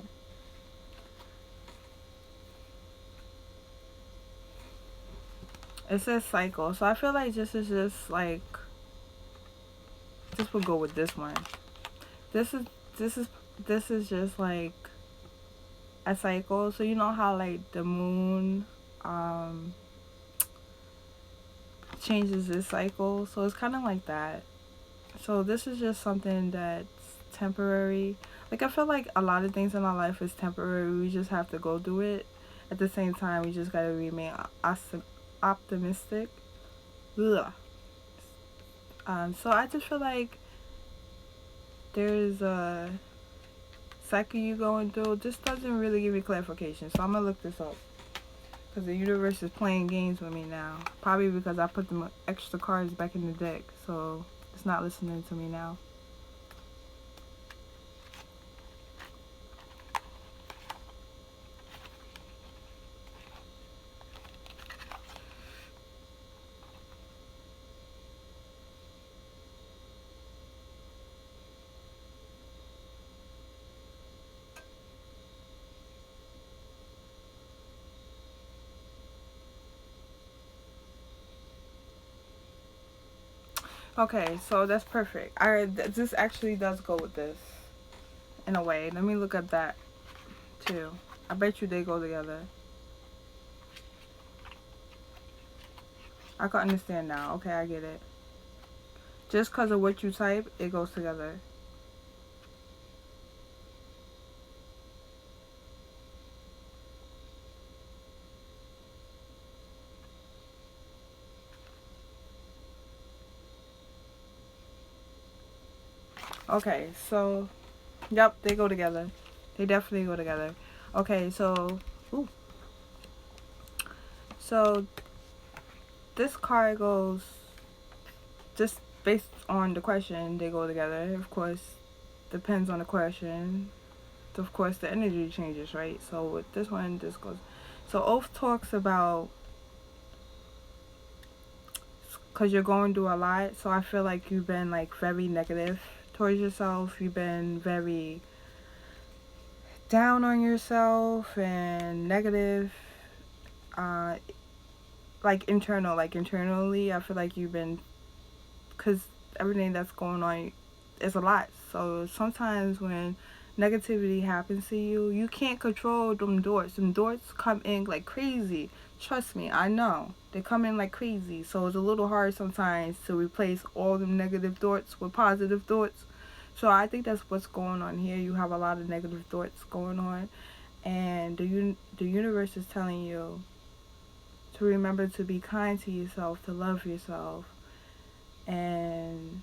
It says cycle. So, I feel like this is just like, this will go with this one. This is just like a cycle. So, you know how like the moon changes its cycle, so it's kind of like that. So this is just something that's temporary. Like I feel like a lot of things in our life is temporary. We just have to go through it. At the same time, we just gotta remain optimistic. Ugh. So I just feel like there's a cycle you going through. This doesn't really give me clarification, so I'm gonna look this up. Because the universe is playing games with me now. Probably because I put the extra cards back in the deck. So it's not listening to me now. Okay, so that's perfect. This actually does go with this. In a way. Let me look at that too. I bet you they go together. I can understand now. Okay, I get it. Just because of what you type, it goes together. Okay, so yep, they go together. They definitely go together. Okay, ooh, so this card goes just based on the question. They go together. Of course, depends on the question. Of course, the energy changes, right? So with this one, this goes. So Oath talks about because you're going through a lot. So I feel like you've been like very negative towards yourself. You've been very down on yourself and negative. Uh, like internally, I feel like you've been because everything that's going on is a lot. So sometimes when negativity happens to you, you can't control them doors. Them doors come in like crazy. Trust me, I know. They come in like crazy. So it's a little hard sometimes to replace all the negative thoughts with positive thoughts. So I think that's what's going on here. You have a lot of negative thoughts going on. And the universe is telling you to remember to be kind to yourself, to love yourself, and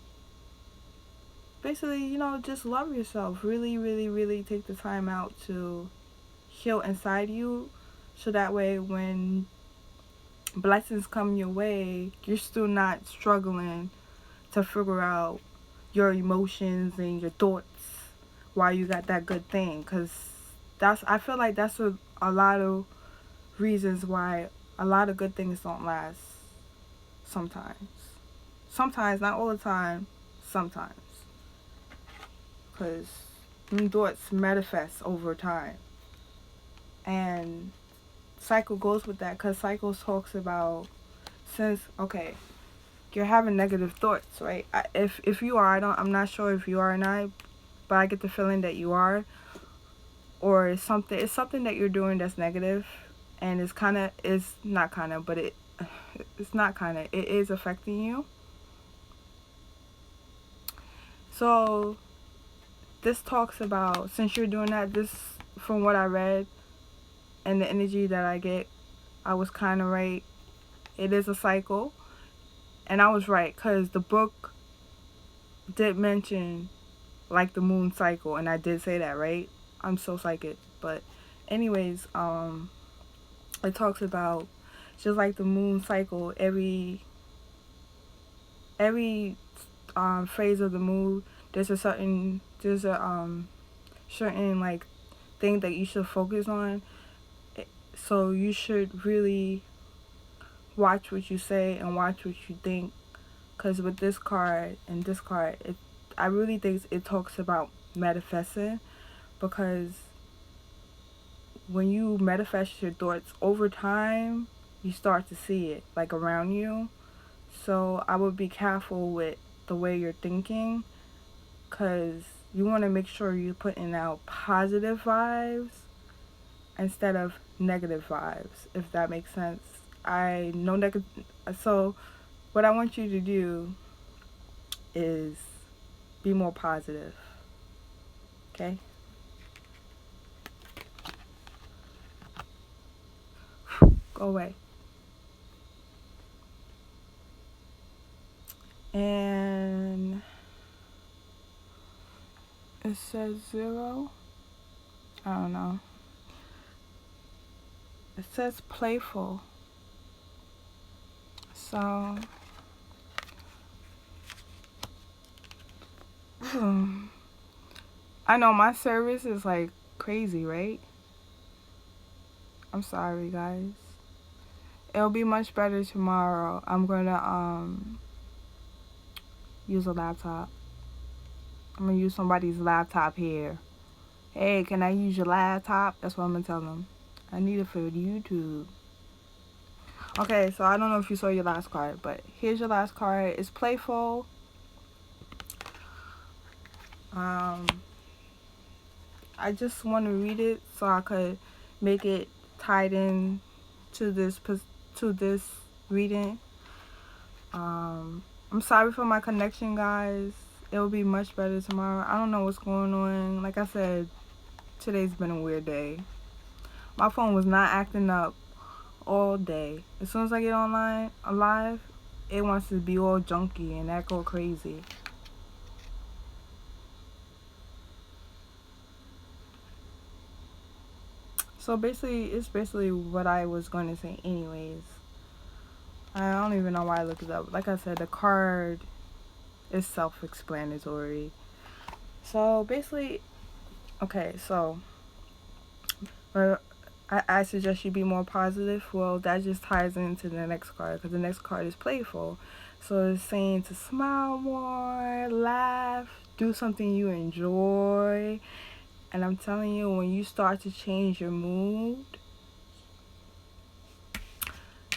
basically, just love yourself. Really, really, really take the time out to heal inside you so that way when blessings come your way, you're still not struggling to figure out your emotions and your thoughts while you got that good thing. Because I feel like that's a lot of reasons why a lot of good things don't last sometimes. Sometimes, not all the time, sometimes. Because thoughts manifest over time. And cycle goes with that because cycles talks about okay, you're having negative thoughts, right? If you are, I'm not sure if you are or not, but I get the feeling that you are, or it's something that you're doing that's negative, and it's not it is affecting you. So this talks about, since you're doing that, this, from what I read and the energy that I get, I was kind of right. It is a cycle. And I was right, because the book did mention, like, the moon cycle. And I did say that, right? I'm so psychic. But anyways, it talks about just like the moon cycle, every phase of the moon, there's a certain like thing that you should focus on. So you should really watch what you say and watch what you think, because with this card and this card, I really think it talks about manifesting, because when you manifest your thoughts over time, you start to see it like around you. So I would be careful with the way you're thinking, because you want to make sure you're putting out positive vibes instead of negative vibes, if that makes sense. I know negative. So what I want you to do is be more positive. Okay? Go away. And it says 0. I don't know. It says playful. So I know my service is like crazy, right? I'm sorry, guys. It'll be much better tomorrow. I'm gonna use a laptop. I'm gonna use somebody's laptop here. Hey, can I use your laptop? That's what I'm gonna tell them. I need it for YouTube. Okay, so I don't know if you saw your last card, but here's your last card. It's playful. I just want to read it so I could make it tied in to this reading. I'm sorry for my connection, guys. It will be much better tomorrow. I don't know what's going on. Like I said, today's been a weird day. My phone was not acting up all day. As soon as I get online, alive, it wants to be all junky and act all crazy. So basically, it's basically what I was going to say anyways. I don't even know why I looked it up. Like I said, the card is self-explanatory. So basically, okay, so uh, I suggest you be more positive. Well, that just ties into the next card because the next card is playful. So it's saying to smile more, laugh, do something you enjoy. And I'm telling you, when you start to change your mood,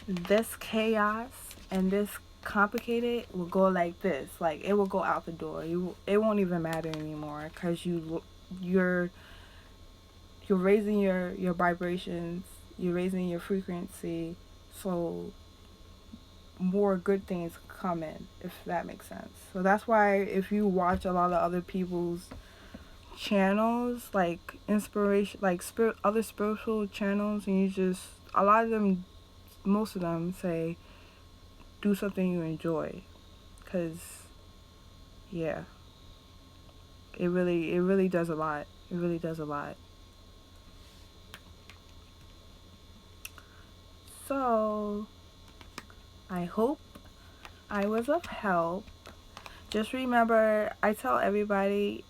this chaos and this complicated will go like this. Like it will go out the door. It won't even matter anymore because you're you're raising your vibrations, you're raising your frequency, so more good things come in, if that makes sense. So that's why if you watch a lot of other people's channels, like inspiration, like other spiritual channels, and you just, a lot of them, most of them say do something you enjoy, because yeah, it really does a lot. It really does a lot. So I hope I was of help. Just remember, I tell everybody,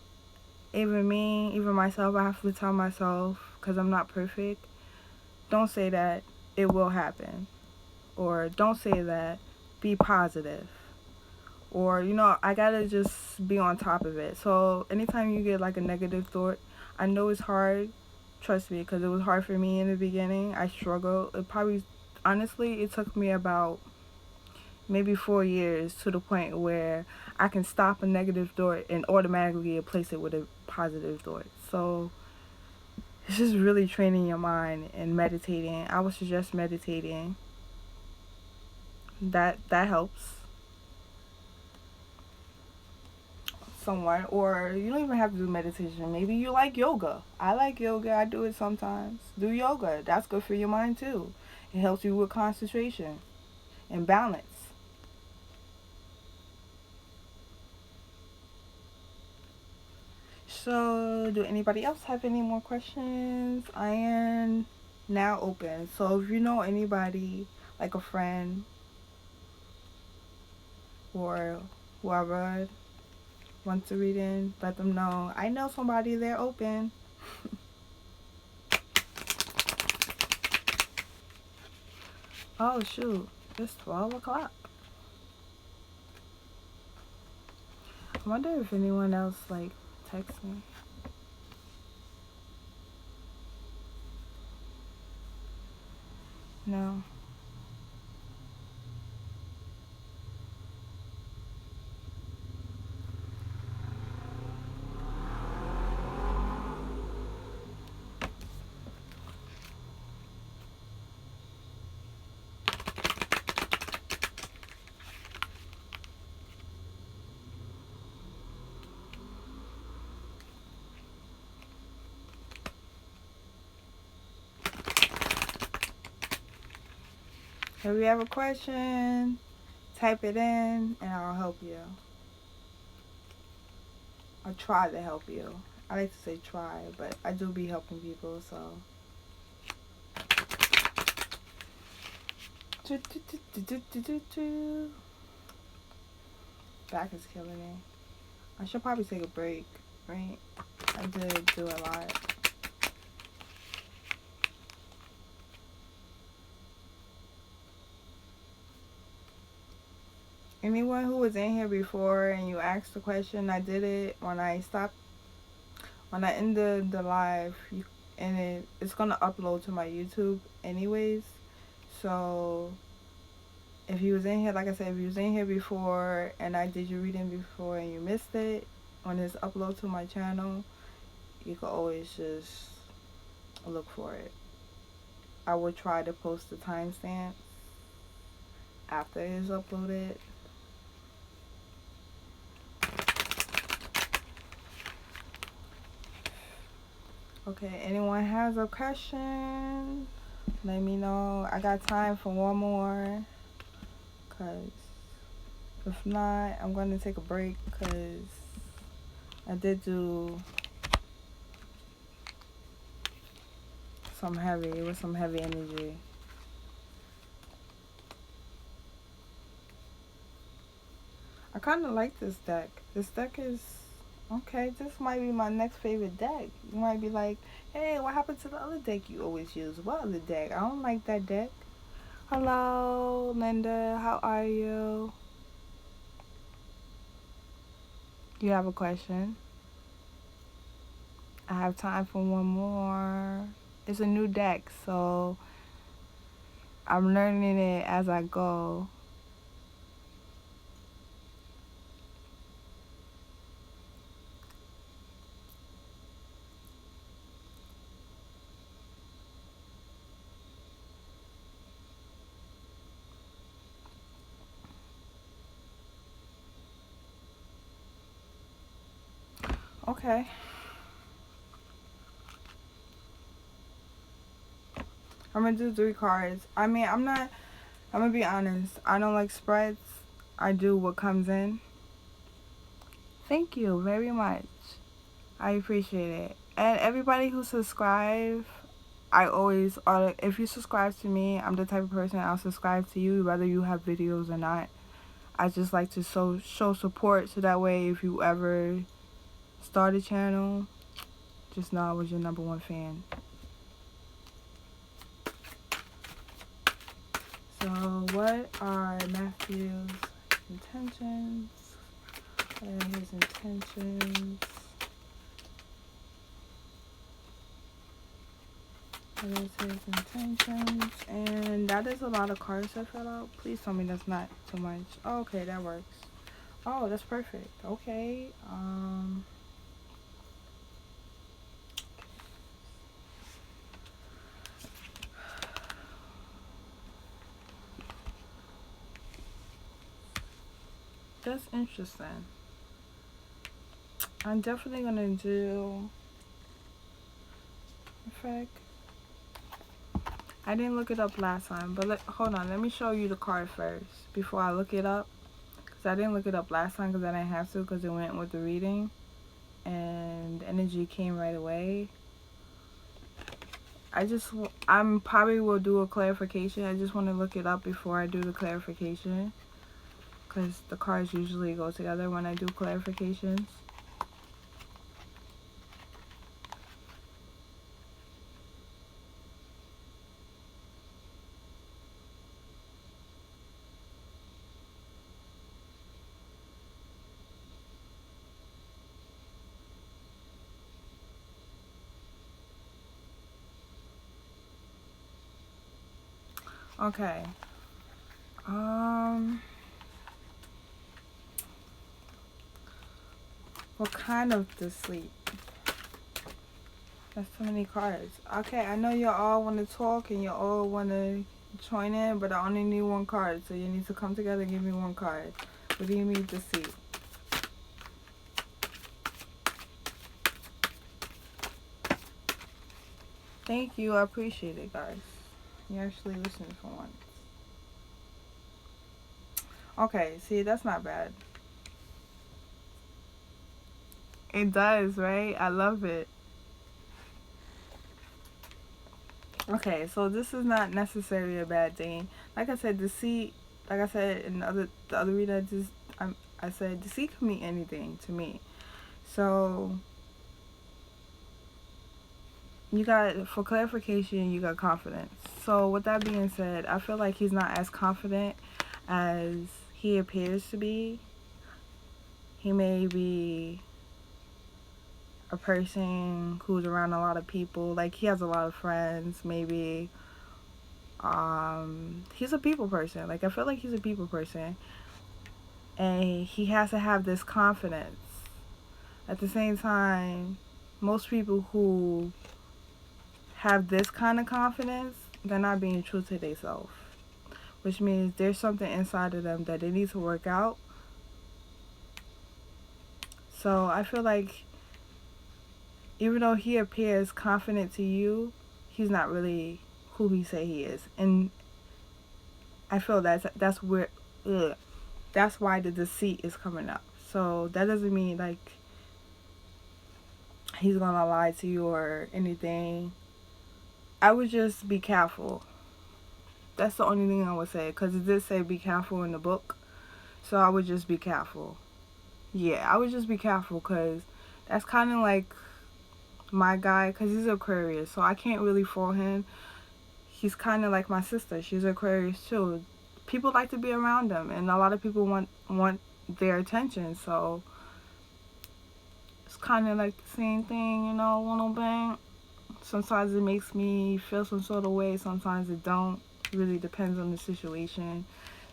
even me, even myself, I have to tell myself, because I'm not perfect, don't say that it will happen. Or don't say that, be positive. Or, I gotta just be on top of it. So anytime you get like a negative thought, I know it's hard, trust me, because it was hard for me in the beginning. I struggled. Honestly, it took me about maybe 4 years to the point where I can stop a negative thought and automatically replace it with a positive thought. So it's just really training your mind and meditating. I would suggest meditating. That helps somewhat. Or you don't even have to do meditation. Maybe you like yoga. I like yoga. I do it sometimes. Do yoga. That's good for your mind too. It helps you with concentration and balance. So, do anybody else have any more questions? I am now open. So, if you know anybody, like a friend or whoever wants to read in, let them know. I know somebody, they're open. Oh, shoot. It's 12 o'clock. I wonder if anyone else, like, texts me. No. If you have a question, type it in and I'll help you. I'll try to help you. I like to say try, but I do be helping people, so. Back is killing me. I should probably take a break, right? I did do a lot. Anyone who was in here before and you asked the question, I did it when I stopped, when I ended the live, and it's gonna upload to my YouTube anyways. So if you was in here, like I said, if you was in here before and I did your reading before and you missed it, when it's upload to my channel, you can always just look for it. I will try to post the timestamp after it is uploaded. Okay, anyone has a question? Let me know. I got time for one more. Because if not, I'm going to take a break because I did do some heavy, with some heavy energy. I kind of like this deck. This deck is okay. This might be my next favorite deck. You might be like, hey, what happened to the other deck you always use? What other deck? I don't like that deck. Hello, Linda. How are you? You have a question? I have time for one more. It's a new deck, so I'm learning it as I go. Okay. I'm gonna do 3 cards. I mean, I'm gonna be honest. I don't like spreads. I do what comes in. Thank you very much. I appreciate it. And everybody who subscribe, I always, if you subscribe to me, I'm the type of person I'll subscribe to you whether you have videos or not. I just like to show support so that way if you ever start a channel, just know I was your #1 fan. So what are Matthew's intentions? What are his intentions? What is his intentions? And that is a lot of cards I filled out. Please tell me that's not too much. Oh, okay, that works. Oh, that's perfect. Okay. That's interesting. I'm definitely gonna do effect. I didn't look it up last time, but hold on. Let me show you the card first before I look it up. Because I didn't look it up last time because I didn't have to because it went with the reading. And the energy came right away. I'm probably will do a clarification. I just want to look it up before I do the clarification. Because the cards usually go together when I do clarifications. Okay. What kind of the sleep? That's too many cards. Okay, I know you all want to talk and you all want to join in, but I only need 1 card. So you need to come together and give me 1 card. What do you need to see? Thank you. I appreciate it, guys. You actually listened for once. Okay, see, that's not bad. It does, right? I love it. Okay, so this is not necessarily a bad thing. Like I said, deceit, like I said in the other reader, I said deceit can mean anything to me. So you got, for clarification, you got confidence. So with that being said, I feel like he's not as confident as he appears to be. He may be a person who's around a lot of people. Like, he has a lot of friends, maybe. He's a people person. Like, I feel like he's a people person. And he has to have this confidence. At the same time, most people who have this kind of confidence, they're not being true to themselves. Which means there's something inside of them that they need to work out. So I feel like even though he appears confident to you, he's not really who he say he is. And I feel that's where that's why the deceit is coming up. So that doesn't mean like he's gonna lie to you or anything. I would just be careful. That's the only thing I would say, because it did say be careful in the book. So I would just be careful. Yeah, I would just be careful, because that's kind of like my guy, because he's Aquarius, so I can't really fool him. He's kind of like my sister. She's Aquarius too. People like to be around him, and a lot of people want their attention. So it's kind of like the same thing, a little bit. Sometimes it makes me feel some sort of way. Sometimes it don't. It really depends on the situation.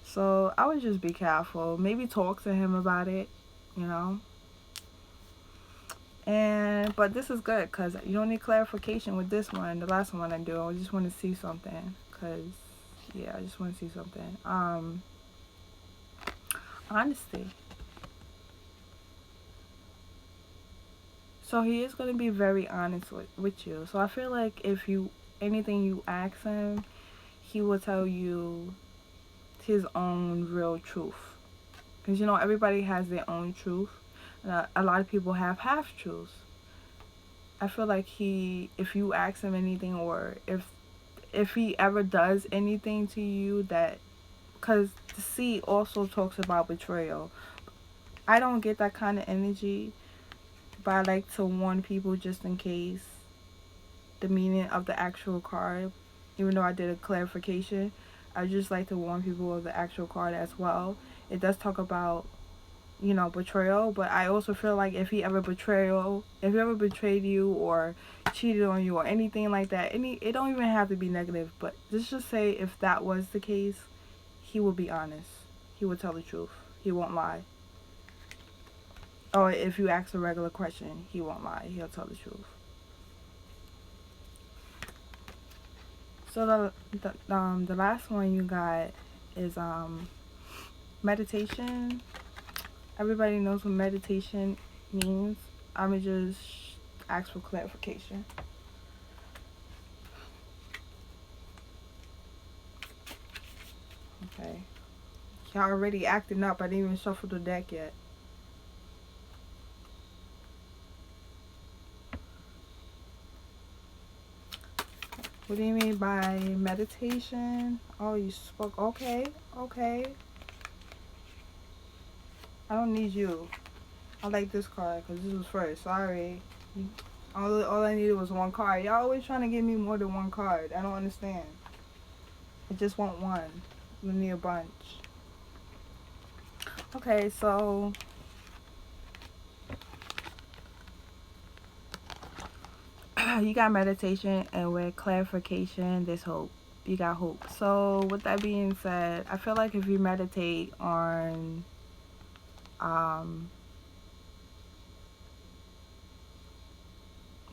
So I would just be careful. Maybe talk to him about it, you know. But this is good, because you don't need clarification with this one. The last one I do, I just want to see something, because yeah, I just want to see something. Honesty. So he is going to be very honest with you. So I feel like if anything you ask him, he will tell you his own real truth. Because everybody has their own truth. A lot of people have half truths. I feel like if you ask him anything, or if he ever does anything to you, that, because the sea also talks about betrayal. I don't get that kind of energy, but I like to warn people just in case the meaning of the actual card, even though I did a clarification. I just like to warn people of the actual card as well. It does talk about, betrayal, but I also feel like if he ever betrayed you or cheated on you or anything like that, it don't even have to be negative, but let's just say if that was the case, he will be honest. He will tell the truth. He won't lie. Or if you ask a regular question, he won't lie. He'll tell the truth. So the last one you got is meditation. Everybody knows what meditation means. I'ma just ask for clarification. Okay. Y'all already acting up. I didn't even shuffle the deck yet. What do you mean by meditation? Oh, you spoke. Okay. I don't need you. I like this card because this was first. Sorry. All I needed was one card. Y'all always trying to give me more than one card. I don't understand. I just want one. I need a bunch. Okay, so you got meditation, and with clarification, there's hope. You got hope. So with that being said, I feel like if you meditate on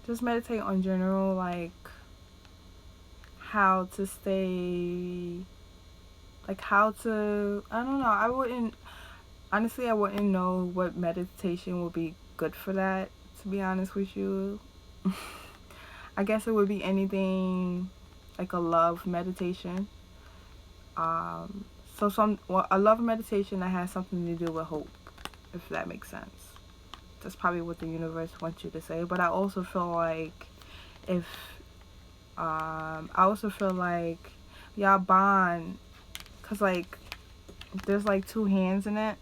just meditate on general, like how to stay, like how to, I don't know, I wouldn't know what meditation would be good for that, to be honest with you. I guess it would be anything like a love meditation. A love meditation that has something to do with hope, if that makes sense. That's probably what the universe wants you to say. But I also feel like y'all bond, cause like there's like two hands in it,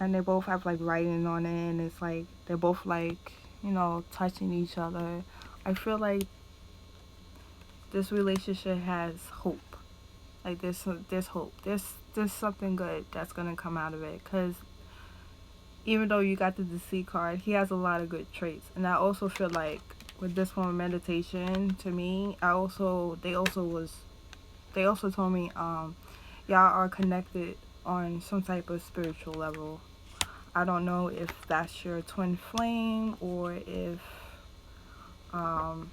and they both have like writing on it, and it's like they're both like touching each other. I feel like this relationship has hope. Like there's hope. There's something good that's gonna come out of it. Cause even though you got the Deceit card, he has a lot of good traits. And I also feel like with this one meditation, to me, they also told me y'all are connected on some type of spiritual level. I don't know if that's your twin flame or if or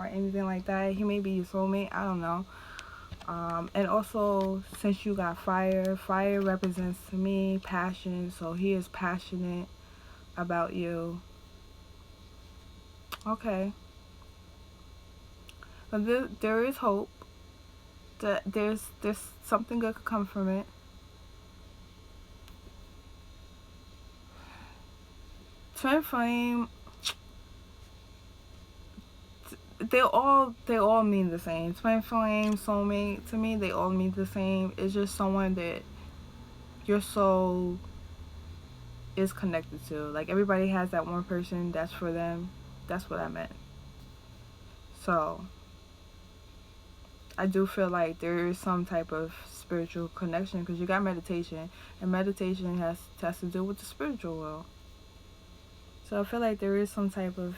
anything like that. He may be your soulmate. I don't know. And also, since you got fire represents to me passion. So he is passionate about you. Okay. But there is hope. That there's something good could come from it. Twin flame. they all mean the same. Twin flame, soulmate, to me they all mean the same. It's just someone that your soul is connected to. Like everybody has that one person that's for them. That's what I meant. So I do feel like there is some type of spiritual connection because you got meditation, and meditation has to do with the spiritual world. So I feel like there is some type of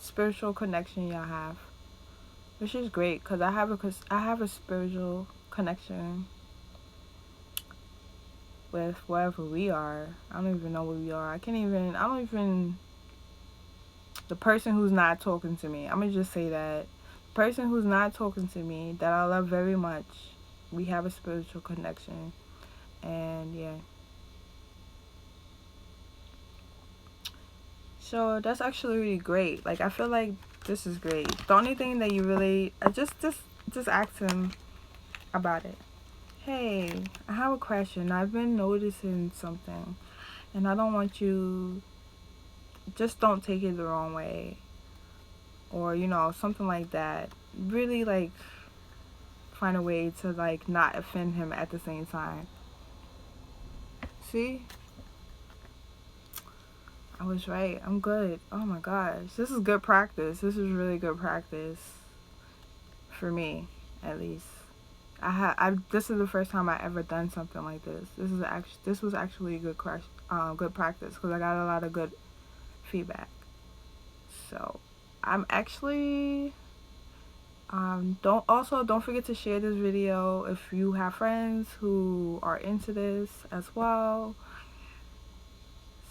spiritual connection y'all have, which is great because I have a spiritual connection with wherever we are. I don't even know where we are. I don't even, the person who's not talking to me, I'm gonna just say that, the person who's not talking to me, that I love very much, we have a spiritual connection. And yeah. So that's actually really great. Like I feel like this is great. The only thing that you really, I just ask him about it. Hey, I have a question. I've been noticing something, and I don't want you, just don't take it the wrong way, or something like that. Really like find a way to like not offend him at the same time. See, I was right. I'm good. Oh my gosh, this is good practice. This is really good practice for me, at least. This is the first time I ever done something like this. This was actually a good practice because I got a lot of good feedback. So I'm actually don't forget to share this video if you have friends who are into this as well,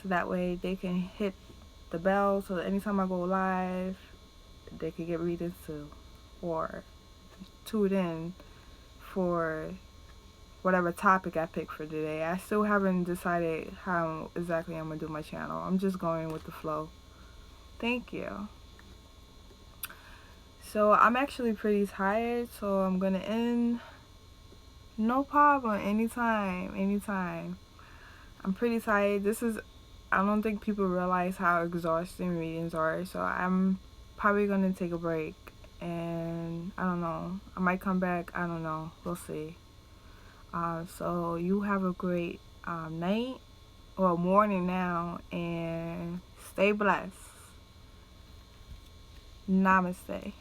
so that way they can hit the bell so that anytime I go live they can get readings too, or tune in for whatever topic I pick for today. I still haven't decided how exactly I'm gonna do my channel. I'm just going with the flow. Thank you. So I'm actually pretty tired, so I'm gonna end. No problem. Anytime. I'm pretty tired. I don't think people realize how exhausting readings are, so I'm probably gonna take a break. And I don't know. I might come back. I don't know. We'll see. So you have a great night or morning now, and stay blessed. Namaste.